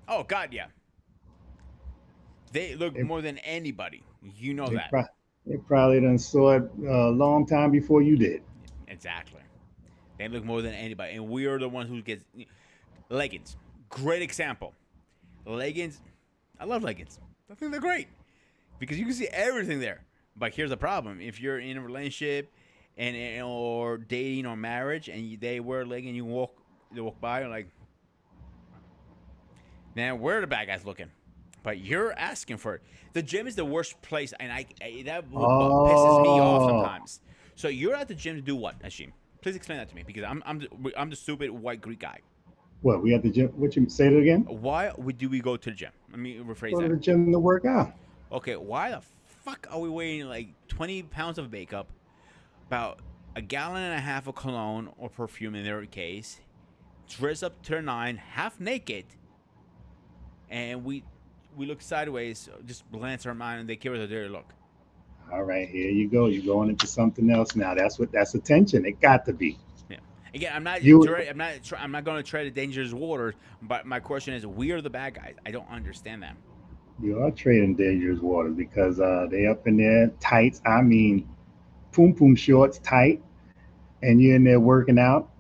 Oh God, yeah. They look They more than anybody. You know they, that. pro- they probably done saw it a long time before you did. Exactly. They look more than anybody, and we are the ones who get leggings. Great example. Leggings. I love leggings. I think they're great because you can see everything there. But here's the problem: if you're in a relationship and or dating or marriage, and they wear a leg and they walk by, you're like, now where are the bad guys looking? But you're asking for it. The gym is the worst place, and that pisses me off Oh, sometimes. So you're at the gym to do what, Ashim? Please explain that to me because I'm the stupid white Greek guy. what? We at the gym. What you say it again? Why do we go to the gym? Let me rephrase Go to that. the gym to work out. Okay, why the fuck are we weighing like 20 pounds of makeup, about a gallon and a half of cologne or perfume in their case, dress up to the nine, half naked, and we look sideways, just glance our mind, and they give us a dirty look. All right, here you go. You're going into something else now. That's attention. It got to be. Yeah. Again, I'm not. You I'm not going to tread the dangerous waters. But my question is, we are the bad guys. I don't understand them. you are trading dangerous waters because they up in there tights. I mean, poom poom shorts tight, and you're in there working out.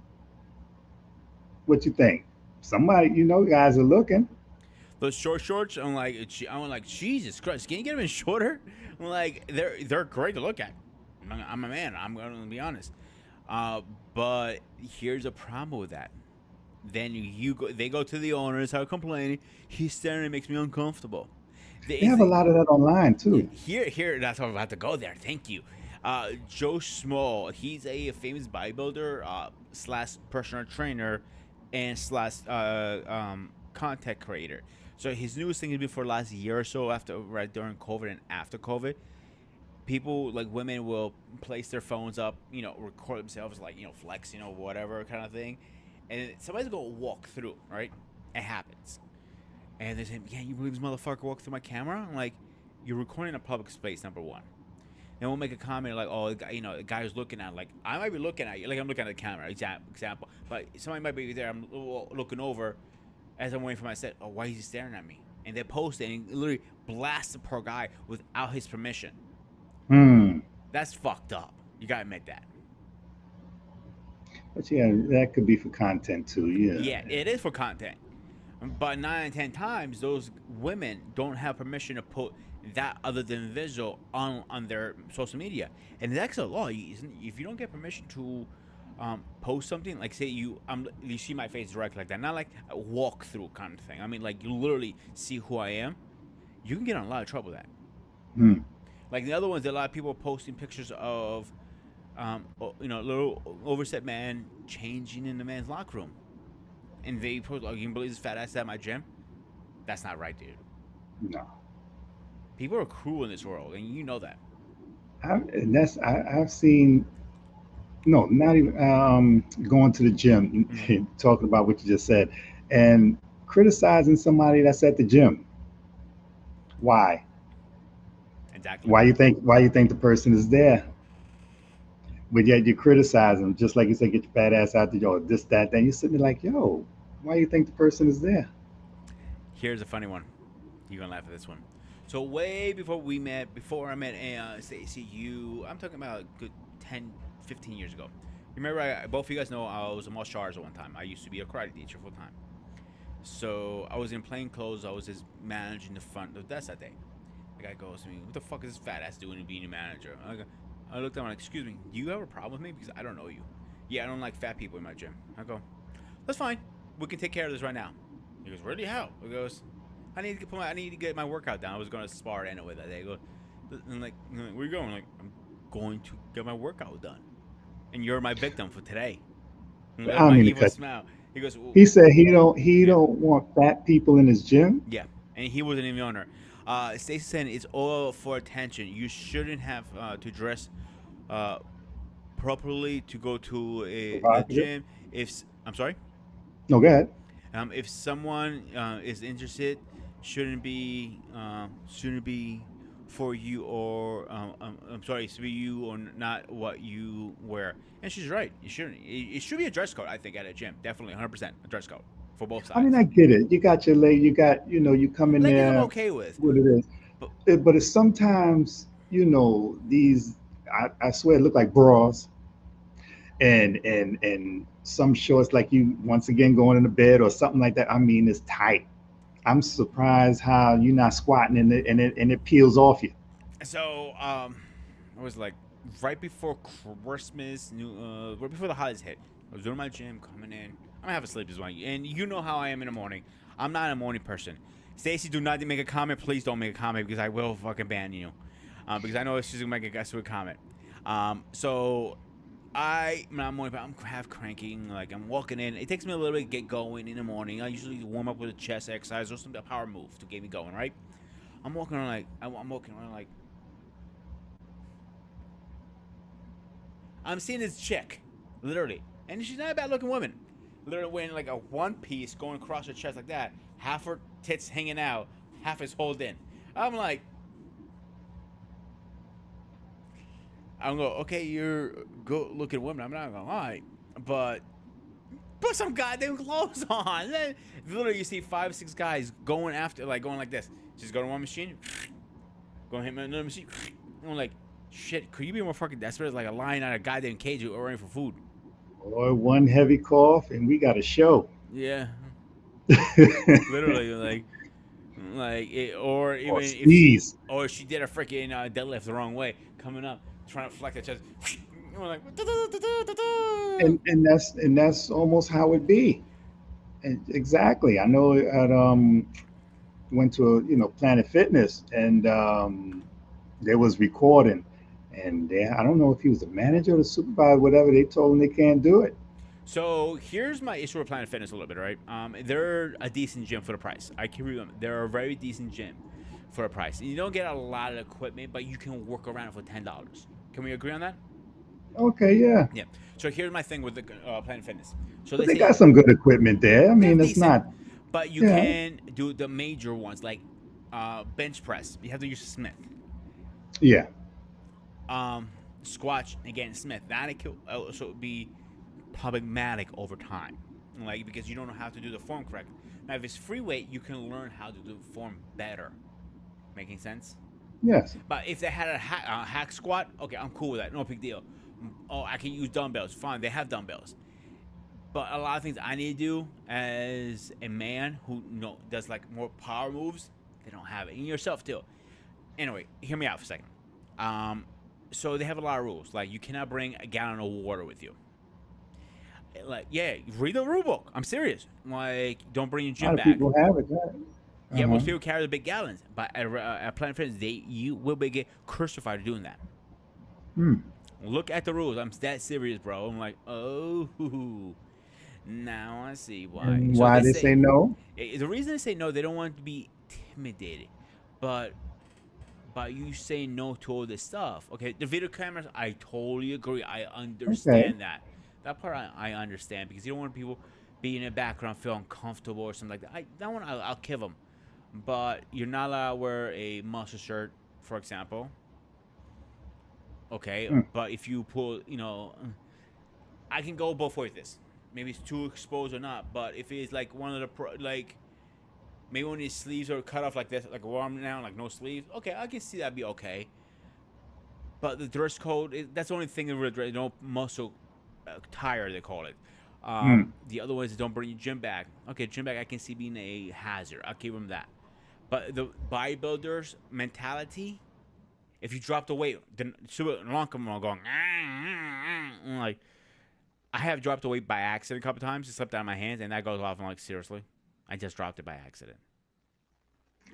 What you think? Somebody, guys are looking. Those short shorts, I'm like, Jesus Christ, can you get them in shorter? I'm like, they're great to look at. I'm a man. I'm gonna be honest. Uh, but here's a problem with that. Then they go to the owner, start complaining. He's staring. It makes me uncomfortable. They have a lot of that online Yeah, too. here. That's why I'm about to go there. Thank you. Joe Small. He's a famous bodybuilder slash personal trainer and slash content creator. So his newest thing has been for the last year or so, after right during COVID and after COVID. People like women will place their phones up, record themselves like flexing or whatever kind of thing, and somebody's gonna walk through. Right, it happens. And they say, "Yeah, you believe this motherfucker walked through my camera?" I'm like, "You're recording a public space, number one." Then we'll make a comment like, "Oh, the guy who's looking at, like, I might be looking at you, like I'm looking at the camera, example, but somebody might be there. I'm looking over as I'm waiting for my set. Oh, why is he staring at me?" And they post it and literally blast the poor guy without his permission. Hmm. That's fucked up. You gotta admit that. But yeah, that could be for content too. Yeah. Yeah, it is for content. But 9 and 10 times, those women don't have permission to put that other than visual on their social media, and that's a law. If you don't get permission to post something, like say you see my face directly like that, not like a walkthrough kind of thing. I mean, like you literally see who I am. You can get in a lot of trouble with that. Hmm. Like the other ones, a lot of people are posting pictures of, little overset man changing in the man's locker room, and they post, "Oh, you can believe this fat ass at my gym?" That's not right, dude. No. People are cruel in this world, and you know that. I've seen. No, not even going to the gym, Mm-hmm. talking about what you just said, and criticizing somebody that's at the gym. Why? Exactly. Why you think the person is there? But yet you criticize them, just like you say, get your fat ass out the door, this, that, then you're sitting there like, yo, why you think the person is there? Here's a funny one. You're gonna laugh at this one. So way before I met Stacey, I'm talking about a good 10, 15 years ago. Remember, both of you guys know I was a martial artist at one time. I used to be a karate teacher full time. So I was in plain clothes. I was just managing the front of the desk that day. The guy goes to me, "What the fuck is this fat ass doing being a manager?" I looked at him like, "Excuse me, do you have a problem with me? Because I don't know you." "Yeah, I don't like fat people in my gym." I go, "That's fine. We can take care of this right now." He goes, "Really? How?" He goes, I need to get my workout down. I was going to spar anyway that day. I go, and like, "Where are you going?" Like, "I'm going to get my workout done, and you're my victim for today." And I there's don't my mean to evil cut. smile. He goes, "Well, He said he yeah, don't want fat people in his gym. yeah," and he wasn't even the owner. Stacey said it's all for attention. You shouldn't have to dress uh, properly to go to the Provocative. gym. I'm sorry. No, go ahead. If someone is interested, shouldn't be for you, or I'm sorry, it's for you or not what you wear. And she's right. You shouldn't. It should be a dress code. I think at a gym, definitely 100% a dress code for both I mean, sides. I get it. You got your leg. You got, you come in Leggings I'm there. okay with, What it is. but But it's sometimes, these. I swear, it look like bras and some shorts like you once again going into bed or something like that. I mean, it's tight. I'm surprised how you're not squatting and it peels off you. so it was like right before Christmas, right before the holidays hit. I was doing my gym, coming in. I'm gonna have a sleep this one, and you know how I am in the morning. I'm not a morning person. Stacy, do not make a comment. Please don't make a comment because I will fucking ban you. Because I know she's gonna make a stupid comment. So I'm not morning, but I'm half cranking. Like I'm walking in. It takes me a little bit to get going in the morning. I usually warm up with a chest exercise or some power move to get me going. Right. I'm walking around like I'm walking around like I'm seeing this chick, literally, and she's not a bad looking woman. Literally wearing like a one piece going across her chest like that, half her tits hanging out, half is hold in. I'm like, I'm going, okay, you're good looking woman. I'm not gonna lie, but put some goddamn clothes on. Then literally you see 5, 6 guys going after, like going like this. Just go to one machine, go hit another machine. I'm like, shit, could you be more fucking desperate? Like a lion out of a goddamn cage ordering for food. Or one heavy cough and we got a show. Yeah, literally, like. Or Or even if sneeze. she did a freaking deadlift the wrong way, coming up, trying to flex the chest. We're like, And that's almost how it be. And exactly. I know at went to a, Planet Fitness, and they was recording, and I don't know if he was the manager or the supervisor, whatever. They told him they can't do it. So here's my issue with Planet Fitness a little bit, right? They're a decent gym for the price. I can remember they're a very decent gym for the price. You don't get a lot of equipment, but you can work around it for $10. Can we agree on that? Okay, yeah, Yeah. So here's my thing with the Planet Fitness. So but they they say got some good equipment there. I they have mean, it's decent, not. but you Yeah, can do the major ones like bench press. You have to use Smith. yeah. Um, Squat again, Smith. That could also be problematic over time, like because you don't know how to do the form correctly. Now, if it's free weight, you can learn how to do the form better. Making sense? Yes. But if they had a hack squat, okay, I'm cool with that. No big deal. Oh, I can use dumbbells. Fine, they have dumbbells. But a lot of things I need to do as a man who does like more power moves, they don't have it. And yourself too. Anyway, hear me out for a second. Um, so they have a lot of rules. Like you cannot bring a gallon of water with you. Like, yeah, read the rule book. I'm serious. Like, don't bring your A lot gym of bag. people have it. Yeah. Yeah, Uh-huh. most people carry the big gallons, but at Planet Fitness, you will be get crucified for doing that. Hmm. Look at the rules. I'm that serious, bro. I'm like, oh, now I see why. And So why they they say say no? the reason they say no, they don't want to be intimidated, but by you saying no to all this stuff, okay, the video cameras, I totally agree. I Okay. understand that. That part I understand because you don't want people being in the background feel uncomfortable or something like that. That one I'll give them, but you're not allowed to wear a muscle shirt, for example. Okay, Hmm. but if you pull, I can go both ways. This maybe it's too exposed or not, but if it's like one of the like maybe when his sleeves are cut off like this, like warm now, like no sleeves. Okay, I can see that be okay. But the dress code, that's the only thing that really no muscle tire they call it. Hmm. The other ones don't bring your gym bag. Okay, gym bag I can see being a hazard. I'll give them that. But the bodybuilders mentality, if you drop the weight, then super long come on going like I have dropped the weight by accident a couple times. It slipped out of my hands, and that goes off. I'm like, seriously, I just dropped it by accident.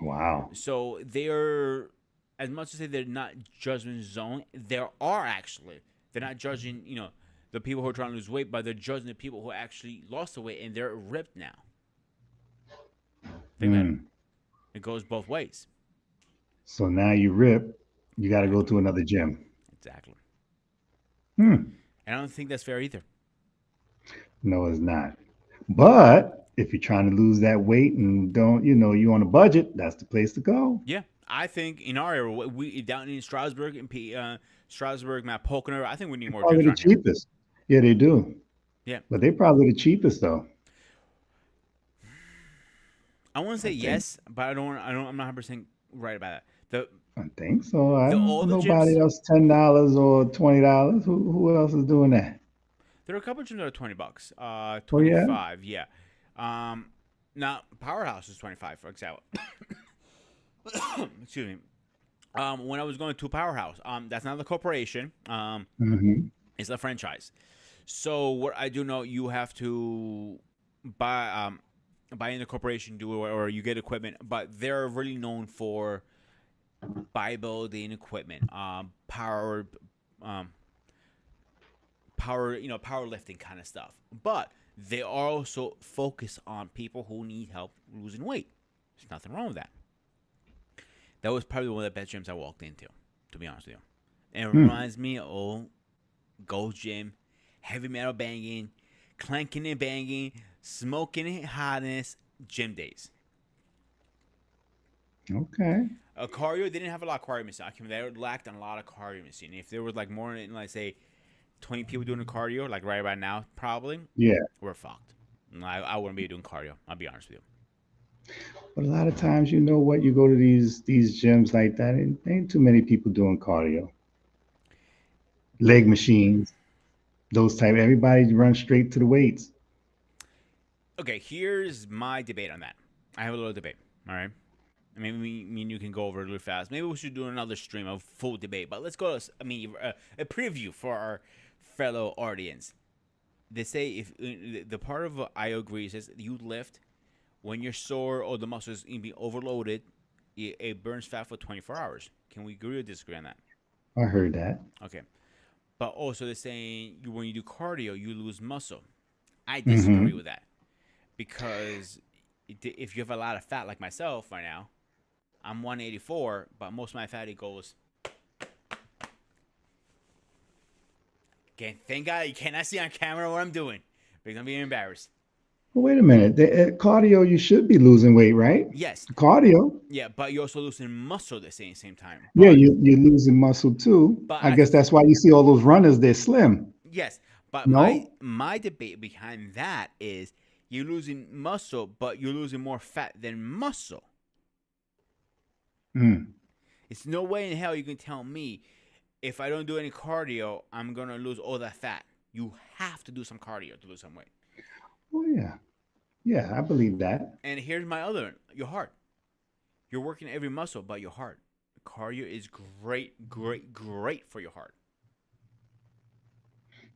Wow. So they're, as much as say they're not judgment zone, there are actually they're not judging the people who are trying to lose weight, but they're judging the people who actually lost the weight and they're ripped now. Think about it. Hmm. It goes both ways. So now you rip, you got to go Exactly. to another gym. Exactly. Hmm. And I don't think that's fair either. No, it's not. But if you're trying to lose that weight and don't, you on a budget, that's the place to go. Yeah, I think in our area, we down in Strasbourg and Strasbourg, Mount Pocono, I think we need more gyms Probably the around here. cheapest. Yeah, they do. Yeah, But they probably the cheapest though. I want to say I think. yes, but I don't. I don't. I'm not 100% right about that. The I think so. I the don't all know the nobody gyms, else $10 or $20. Who else is doing that? there are a couple of gyms that are $20. Oh yeah. 25. Yeah. Um, Now Powerhouse is 25 for example. Excuse me. When I was going to Powerhouse, that's not the corporation. Hmm. It's a franchise. So what I do know, you have to buy buy in the corporation, do it, or you get equipment. But they're really known for bodybuilding equipment, um, powerlifting kind of stuff. But they are also focused on people who need help losing weight. There's nothing wrong with that. That was probably one of the best gyms I walked into, to be honest with you. And it Hmm. reminds me of old Gold Gym, heavy metal banging, clanking and banging, smoking and hotness, gym days. Okay. Cardio, they didn't have a lot of cardio machine. They lacked a lot of cardio machine. If there was like more than, like, say, 20 people doing the cardio, like right about now, probably, Yeah. we're fucked. I wouldn't be doing cardio. I'll be honest with you. But a lot of times, you know what? You go to these gyms like that, and ain't too many people doing cardio, leg machines, those type. Everybody runs straight to the weights. Okay, here's my debate on that. I have a little debate. All right. I mean, me and you can go over it really fast. Maybe we should do another stream of full debate. But let's go. A preview for our fellow audience. They say if the part of I agree says you lift when you're sore or the muscles being overloaded, it burns fat for 24 hours. Can we agree or disagree on that? I heard that. Okay. But also they're saying when you do cardio, you lose muscle. I disagree Mm-hmm. with that because if you have a lot of fat like myself right now, I'm 184, but most of my fatty goes. Okay, thank God you cannot see on camera what I'm doing because I'm being embarrassed. Well, wait a minute. Cardio, you should be losing weight, right? Yes, Cardio. yeah, but you're also losing muscle at the same time. Yeah, you're losing muscle too. But I guess that's why you see all those runners, they're slim. yes, but my No? my debate behind that is you're losing muscle, but you're losing more fat than muscle. Mm. It's no way in hell you can tell me if I don't do any cardio, I'm gonna lose all that fat. You have to do some cardio to lose some weight. Oh, yeah. Yeah, I believe that. And here's my other one: your heart. You're working every muscle but your heart. Cardio is great, great, great for your heart.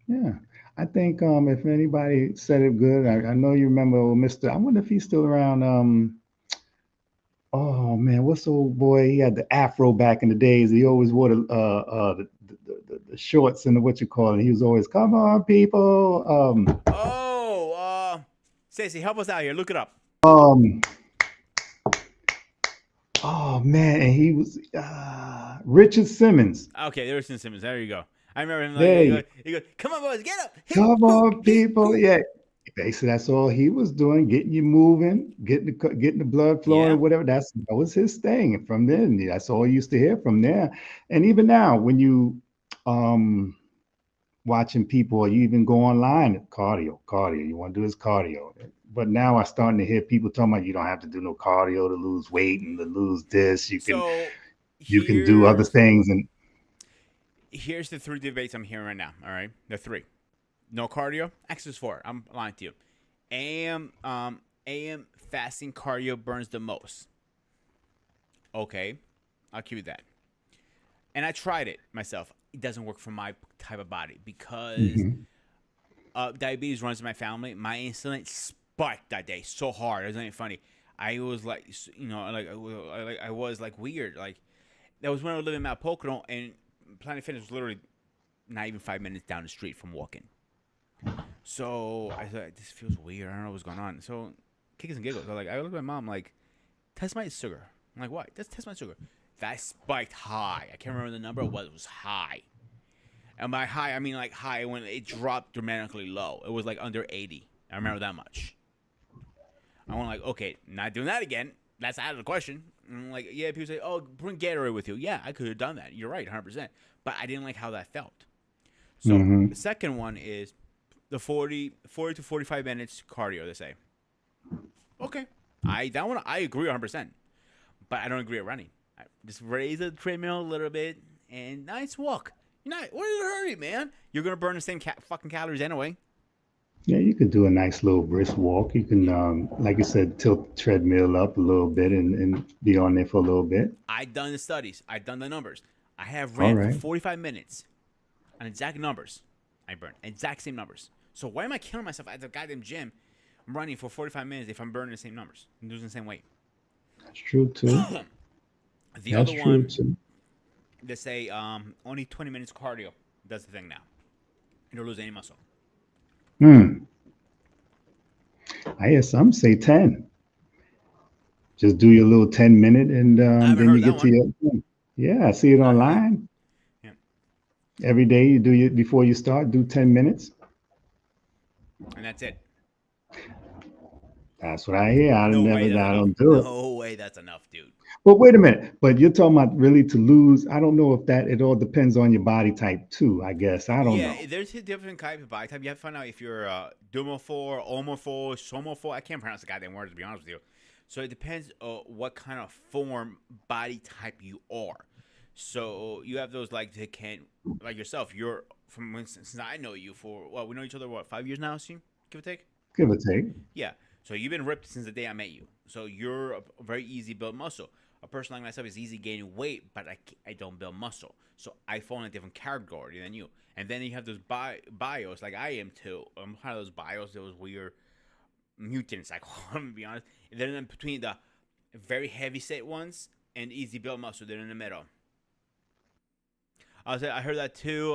Yeah. I think if anybody said it good, I know you remember Mr. I wonder if he's still around. Oh man, what's the old boy? He had the afro back in the days. He always wore the shorts and the what you call it. He was always, come on, people. Oh, Stacey, help us out here. Look it up. Um, oh man, and he was Richard Simmons. Okay, there's Simmons. There you go. I remember him like There you he goes, "Come on, boys, get up! Hip, come hoo, on, hee, people. hoo." Yeah. Basically, that's all he was doing, getting you moving, getting the blood flowing, or Yeah. whatever. That was his thing. And from then, that's all you used to hear from there. And even now, when you um watching people, or you even go online, cardio. You want to do this cardio. But now I'm starting to hear people talking about you don't have to do no cardio to lose weight and to lose this. So You can do other here's things. And here's the three debates I'm hearing right now. All right, the three. No cardio. X is four. I'm lying to you. AM fasting cardio burns the most. Okay, I'll give you that. And I tried it myself. It doesn't work for my type of body because mhm. diabetes runs in my family. My insulin spiked that day so hard. It wasn't even funny. I was like, I was like weird. Like that was when I was living in Mount Pocono, and Planet Fitness was literally not even 5 minutes down the street from walking. So I thought this feels weird. I don't know what's going on. So kicks and giggles. I looked at my mom like, test my sugar. I'm like, what? Just test my sugar. That spiked high. I can't remember the number. It was high. And by high, I mean like high when it dropped dramatically low. It was like under 80. I remember that much. I went like, okay, not doing that again. That's out of the question. And I'm like, yeah, people say, oh, bring Gatorade with you. Yeah, I could have done that. You're right, 100%. But I didn't like how that felt. So the Mhm. second one is the 40 to 45 minutes cardio, they say. Okay. That one, I agree 100%. But I don't agree at running. Just raise the treadmill a little bit and nice walk. You're not, what is the hurry, man? You're going to burn the same fucking calories anyway. Yeah, you could do a nice little brisk walk. You can, Yeah. like you said, tilt the treadmill up a little bit and be on there for a little bit. I've done the studies. I've done the numbers. I have All ran for right. 45 minutes on exact numbers. I burned exact same numbers. So why am I killing myself at the goddamn gym? I'm running for 45 minutes if I'm burning the same numbers. I'm losing the same weight. That's true too. The That's other true one, too. they say only 20 minutes cardio does the thing now. You don't lose any muscle. Hmm. I hear some say 10. Just do your little 10 minute and I haven't then heard you that get to one. your, yeah, I see it Yeah. online. Yeah. Every day you do it before you start, do 10 minutes. And that's it. That's what I hear. No way that's I enough. don't do it. No way that's enough, dude. But wait a minute. But you're talking about really to lose. I don't know if that it all depends on your body type too, I guess. I don't Yeah, know. there's a different type of body type. You have to find out if you're dumophore, omophore, somophore. I can't pronounce the goddamn words to be honest with you. So it depends what kind of form body type you are. So you have those like that can like yourself. You're from since I know you for well, we know each other what 5 years now, see, give or take. Give or take. Yeah. So you've been ripped since the day I met you. So you're a very easy built muscle. a person like myself is easy gaining weight, but I don't build muscle. So I fall in a different category than you. And then you have those bios, like I am too. I'm one of those bios, those weird mutants, I call them, to be honest. And they're in between the very heavy set ones and easy build muscle. They're in the middle. I heard that too.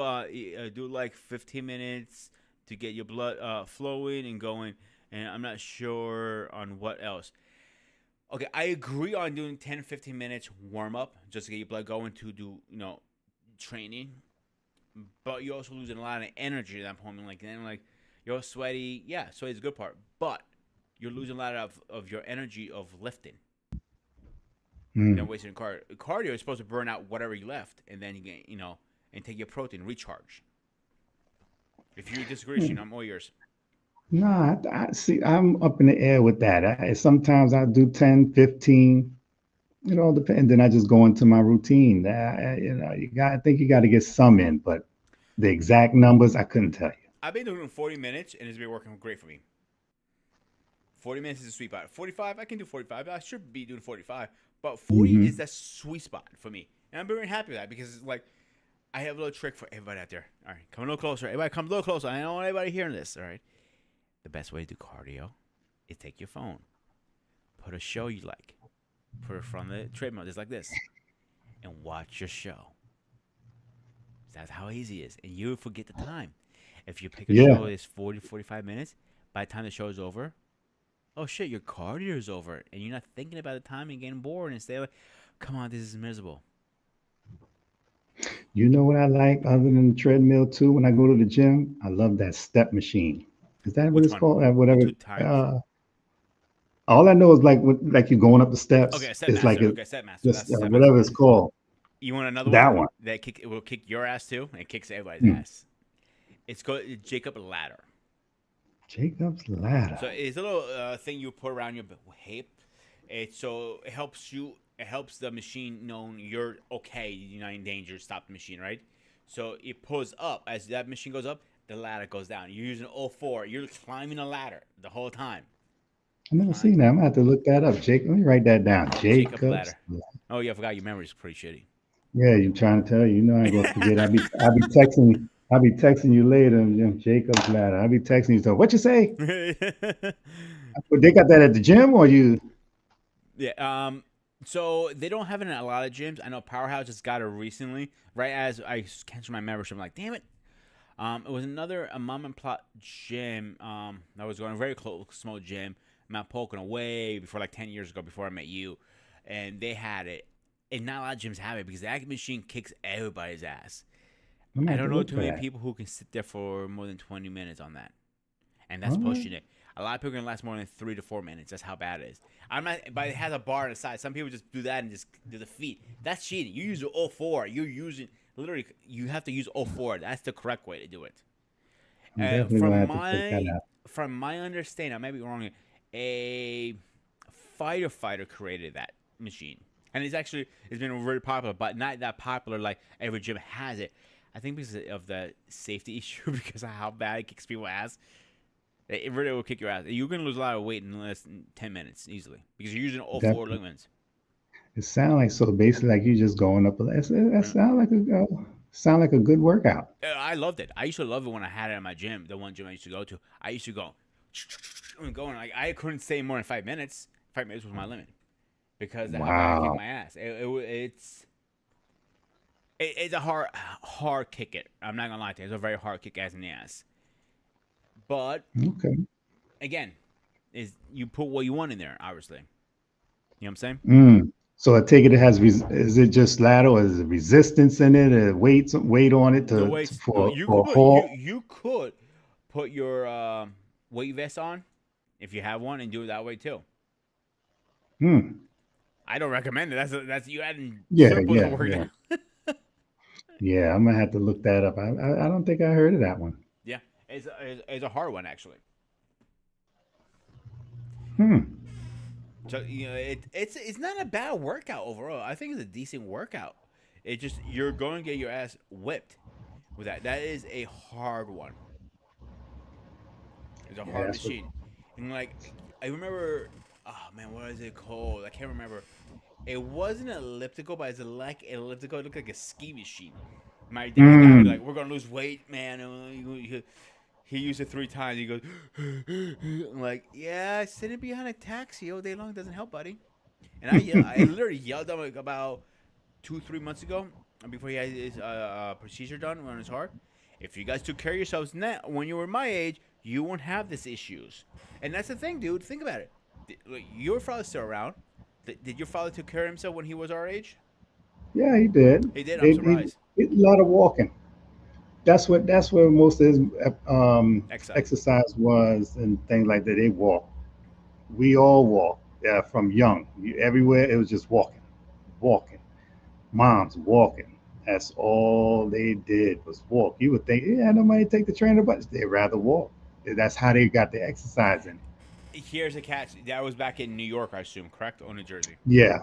Do like 15 minutes to get your blood flowing and going. And I'm not sure on what else. Okay, I agree on doing 10, 15 minutes warm up just to get your blood going to do, training. But you're also losing a lot of energy at that point. Like, then, like, you're sweaty. Yeah, sweaty is the good part. But you're losing a lot of your energy of lifting. Then Mm. wasting cardio is supposed to burn out whatever you left, and then you get, and take your protein recharge. If you disagree, Sheen, I'm all yours. Nah, I see. I'm up in the air with that. Sometimes I do 10, 15. It all depends. Then I just go into my routine. I think you got to get some in, but the exact numbers I couldn't tell you. I've been doing 40 minutes, and it's been working great for me. 40 minutes is a sweet spot. 45, I can do 45. I should be doing 45, but 40 is Hmm. that sweet spot for me, and I'm very happy with that because it's like I have a little trick for everybody out there. All right, come a little closer. Everybody, come a little closer. I don't want anybody hearing this. All right, the best way to do cardio is take your phone, put a show you like, put it from the treadmill just like this, and watch your show. That's how easy it is, and you forget the time. If you pick a Yeah. show that's 40, 45 minutes, by the time the show is over, oh shit, your cardio is over, and you're not thinking about the time and getting bored and stay like, come on, this is miserable. You know what I like other than the treadmill too? When I go to the gym, I love that step machine. Is that what Which it's one? called? The Whatever. two tires. All I know is like you going up the steps. Okay, step It's like master. it, Okay, step master. That's just the step master. whatever it's called. You want another That one one. that it will kick your ass too, and it kicks everybody's Hmm. ass. It's called Jacob Ladder. Jacob's ladder. So it's a little thing you put around your hip. It helps you. It helps the machine know you're okay. You're not in danger. Stop the machine, right? So it pulls up as that machine goes up. The ladder goes down. You're using all four. You're climbing a ladder the whole time. I never Climb seen that. I'm gonna have to look that up. Jake, let me write that down. Jacob Jacob's. Ladder. Oh yeah, I forgot your memory's pretty shitty. Yeah, you're trying to tell you. You know I ain't gonna forget. I'll be texting. I'll be texting you later. Jacob's ladder. I'll be texting you. So what you say? But they got that at the gym, or you? Yeah. So they don't have it in a lot of gyms. I know Powerhouse just got it recently. Right as I canceled my membership, I'm like, damn it. It was another a mom and pop gym. That was going very close, small gym, Mount Pocono, way before, like 10 years ago, before I met you, and they had it. And not a lot of gyms have it because that machine kicks everybody's ass. I'm gonna I have don't to know look too for many that. people who can sit there for more than 20 minutes on that, and that's All right. pushing it. A lot of people can last more than 3 to 4 minutes. That's how bad it is. I'm not, but it has a bar on the side. Some people just do that and just do the feet. That's cheating. You use all four. You're using literally. You have to use all four. That's the correct way to do it. I'm definitely gonna From have to check that my out. from my understanding, I may be wrong. A fighter created that machine, and it's been very popular, but not that popular. Like every gym has it. I think because of the safety issue, because of how bad it kicks people's ass. It really will kick your ass. You're gonna lose a lot of weight in less than 10 minutes easily because you're using all four Definitely. ligaments. It sounds like so basically like you just going up. That sound like a good workout. I loved it. I used to love it when I had it at my gym, the one gym I used to go to. I used to go and going like I couldn't stay more than 5 minutes. 5 minutes was my limit because of how bad I kicked Wow. my ass. It's a hard kick. It. I'm not gonna lie to you. It's a very hard kick ass in the ass. But Okay. again, is you put what you want in there. Obviously, you know what I'm saying. Mm. So I take it is it just ladder or is it resistance in it? Weight on it The to weights. No, you for could a put you haul? you could put your weight vest on if you have one and do it that way too. Hmm. I don't recommend it. That's you adding Yeah, circles of yeah, work yeah. now. Yeah, I'm gonna have to look that up. I don't think I heard of that one. Yeah, it's a hard one actually. Hmm. So it's not a bad workout overall. I think it's a decent workout. It just you're going to get your ass whipped with that. That is a hard one. It's a Yeah, hard that's what. machine. And like I remember, oh man, what is it called? I can't remember. It wasn't an elliptical, but it's like an elliptical. It looked like a ski machine. My dad got me Mm. like, "We're gonna lose weight, man." He used it 3 times. He goes, I'm like, "Yeah, sitting behind a taxi all day long doesn't help, buddy." And I literally yelled at him like about 2, 3 months ago, before he had his procedure done on his heart. If you guys took care of yourselves now when you were my age, you won't have these issues. And that's the thing, dude. Think about it. Like, your father's still around. Did your father take care of himself when he was our age? Yeah, he did. He did. I'm He surprised. did a lot of walking. That's where most of his Exile. exercise was and things like that. They walk. We all walk. Yeah, from young. Everywhere it was just walking, walking. Moms walking. That's all they did was walk. You would think, yeah, nobody take the train or bus. They'd rather walk. That's how they got their exercise in. Here's a catch. That was back in New York, I assume, correct? Or New Jersey? Yeah,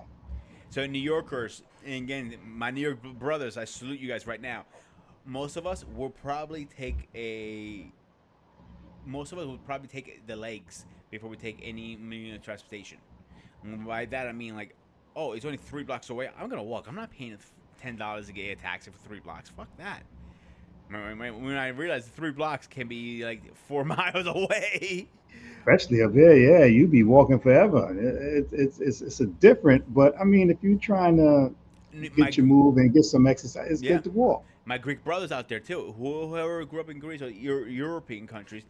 So New Yorkers, and again, my New York brothers, I salute you guys right now. Most of us will probably take a. Most of us would probably take the legs before we take any means of transportation. And by that I mean like, oh, it's only 3 blocks away. I'm gonna walk. I'm not paying $10 to get a taxi for 3 blocks. Fuck that. When I realized 3 blocks can be like 4 miles away. especially up here. Yeah, you be walking forever. It's a different. But I mean, if you're trying to My get your move and get some exercise, it's Yeah, good to walk. my Greek brothers out there too. Whoever grew up in Greece or European countries,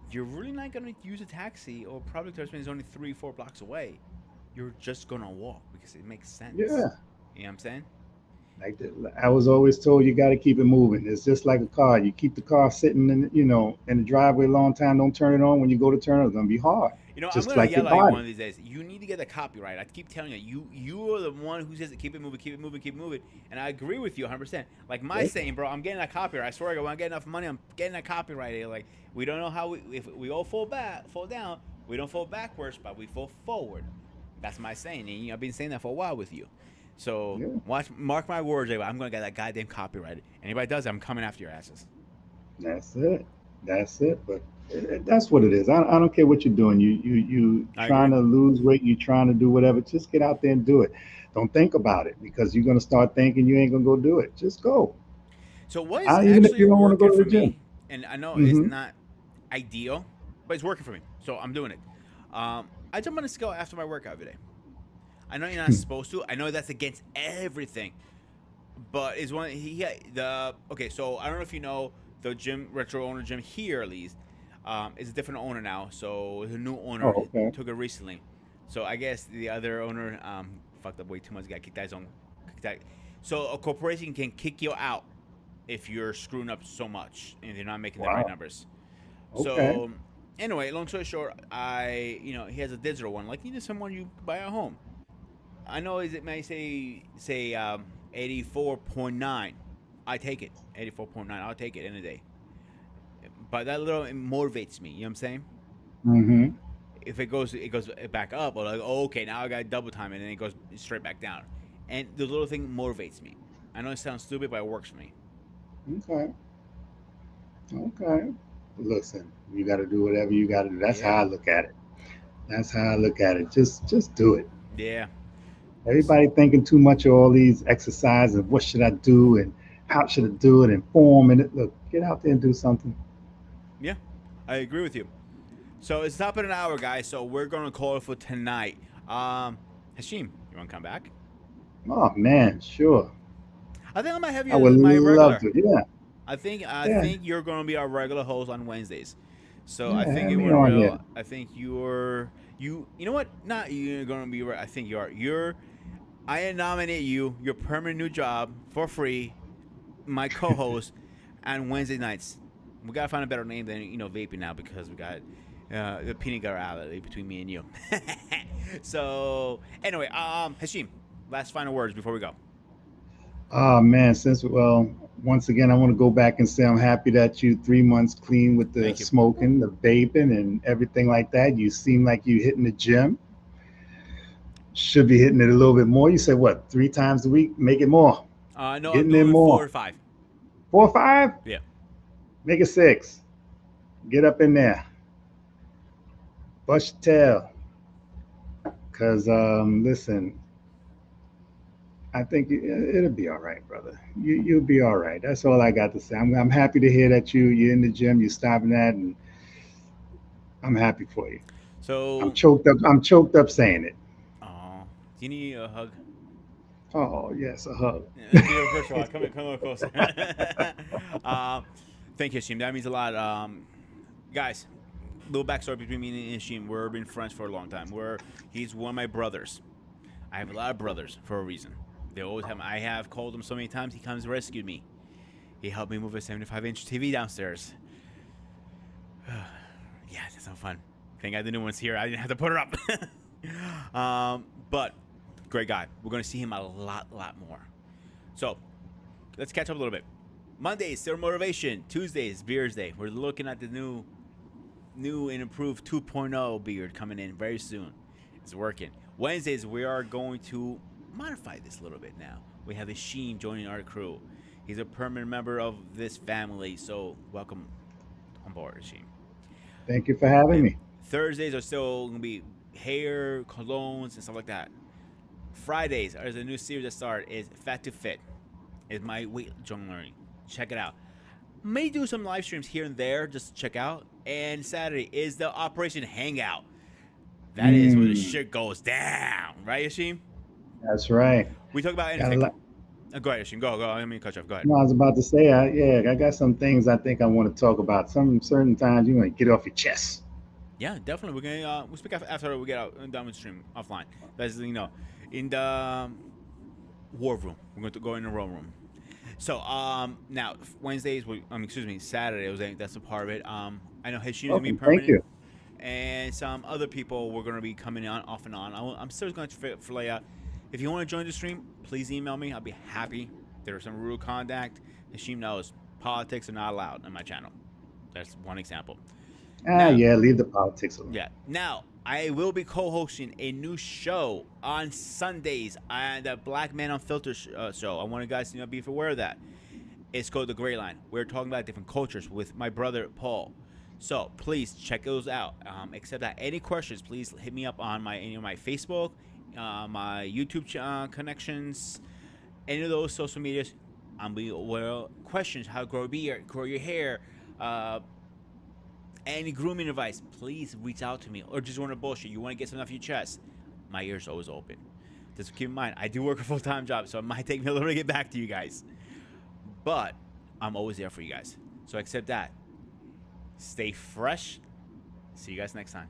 you're really not gonna use a taxi or public transportation is only 3, 4 blocks away. You're just gonna walk because it makes sense. Yeah, You know what I'm saying? I was always told you got to keep it moving. It's just like a car. You keep the car sitting in, in the driveway a long time. Don't turn it on. When you go to turn it, it's gonna be hard. I'm Just gonna like your yell at you body. one of these days. You need to get the copyright. I keep telling you, you are the one who says keep it moving, keep it moving, keep it moving, and I agree with you 100%. Like my Yeah. saying, bro, I'm getting that copyright. I swear, to God, when I get enough money, I'm getting that copyright. Like we don't know how if we all fall down, we don't fall backwards, but we fall forward. That's my saying, and I've been saying that for a while with you. So Yeah. mark my words, I'm gonna get that goddamn copyright. Anybody does, I'm coming after your asses. That's it. That's it. But that's what it is. I don't care what you're doing. You I trying agree. to lose weight. You trying to do whatever. Just get out there and do it. Don't think about it because you're gonna start thinking you ain't gonna go do it. Just go. So what is Even if actually you don't want to go working to for the gym. me, and I know it's Hmm. not ideal, but it's working for me. So I'm doing it. I jump on a scale after my workout every day. I know you're not supposed to. I know that's against everything, but it's one the okay. So I don't know if you know the gym retro owner gym here at least. Is a different owner now. So the new owner Oh, okay. took it recently. So I guess the other owner fucked up way too much. Got kicked out his own. Kicked out. So a corporation can kick you out if you're screwing up so much and you're not making the right Wow. numbers. Okay. So anyway, long story short, he has a digital one, like you need someone you buy at home. I know is it may say 84.9. I take it 84.9. I'll take it in a day. But that little it motivates me. You know what I'm saying? Hmm. If it goes back up, or like, oh, okay, now I got double time, and then it goes straight back down. And the little thing motivates me. I know it sounds stupid, but it works for me. Okay. Okay. Listen, you got to do whatever you got to do. That's how Yeah, I look at it. That's how I look at it. Just do it. yeah, Everybody thinking too much of all these exercises. What should I do and how should I do it and form and look. Get out there and do something. yeah. I agree with you. So it's top of an hour, guys. So we're gonna call it for tonight. Hashim, you wanna come back? Oh man, sure. I think I might have I would you my love regular. to. Yeah, I yeah, think you're gonna be our regular host on Wednesdays. So I yeah. think Have it me went on real. here. I think you know what? Not you're gonna be right. I think you are. I nominate you your permanent new job for free. My co-host on Wednesday nights. We gotta find a better name than vaping now because we got the peanut gallery alley between me and you. So anyway, Hashim, last final words before we go. Oh man, since once again, I want to go back and say I'm happy that you 3 months clean with the Thank you. smoking, the vaping, and everything like that. You seem like you hitting the gym. Should be hitting it a little bit more. You said what? 3 times a week? Make it more. No, I'm Getting in doing four more. to five. 4 or 5? Yeah. Make it 6. Get up in there. Bust your tail. Cause listen, I think it'll be all right, brother. You'll be all right. That's all I got to say. I'm happy to hear that you're in the gym, you're stopping that, and I'm happy for you. I'm So, choked up. I'm choked up saying it. oh, do you need a hug? Oh yes, a hug. Yeah, let's do a virtual hug. Come a little closer. um, thank you, Hashim. That means a lot. Guys, little backstory between me and Hashim. We've been friends for a long time. He's one of my brothers. I have a lot of brothers for a reason. They always have. I have called him so many times. He comes and rescued me. He helped me move a 75-inch TV downstairs. Yeah, that's so fun. Thank God the new one's here. I didn't have to put her up. But great guy. We're gonna see him a lot more. So let's catch up a little bit. Mondays, Zero Motivation. Tuesdays, Beers Day. We're looking at the new and improved 2.0 beard coming in very soon. It's working. Wednesdays, we are going to modify this a little bit now. We have Hashim joining our crew. He's a permanent member of this family, so welcome on board, Hashim. Thank you for having And me. Thursdays are still gonna be hair, colognes, and stuff like that. Fridays, there's a new series that started. Is Fat to Fit. Is my weight journaling. Check it out. May do some live streams here and there just to check out. And Saturday is the Operation Hangout. That is where the Mm, shit goes down, right, Yashim? that's right. We talk about Got a anything. lot. Go ahead, Yashim. Go. I mean, cut you off. Go ahead. No, I was about to say, yeah, I got some things I think I want to talk about. Some certain times you want to get off your chest. Yeah, definitely. We're gonna we'll speak after we get out done with the stream offline. That's in the war room. We're going to go in the war room. So now Wednesdays, excuse me, Saturday. That's a part of it. I know Hashim's gonna be Welcome. Thank permanent, you. and some other people we're gonna be coming on off and on. I'm still going to lay out. If you want to join the stream, please email me. I'll be happy. There's some rude contact. Hashim knows politics are not allowed on my channel. That's one example. Now, Yeah, leave the politics alone. yeah. Now, I will be co-hosting a new show on Sundays on the Black Man Unfiltered show. I want you guys to be aware of that. It's called The Gray Line. We're talking about different cultures with my brother Paul. So please check those out. Except that any questions, please hit me up on my Facebook, my YouTube connections, any of those social medias. I'm be well questions how to grow a beard, grow your hair, any grooming advice, please reach out to me. Or just want to bullshit. You want to get something off your chest. My ear's always open. Just keep in mind, I do work a full-time job, so it might take me a little bit to get back to you guys. But I'm always there for you guys. So accept that. Stay fresh. See you guys next time.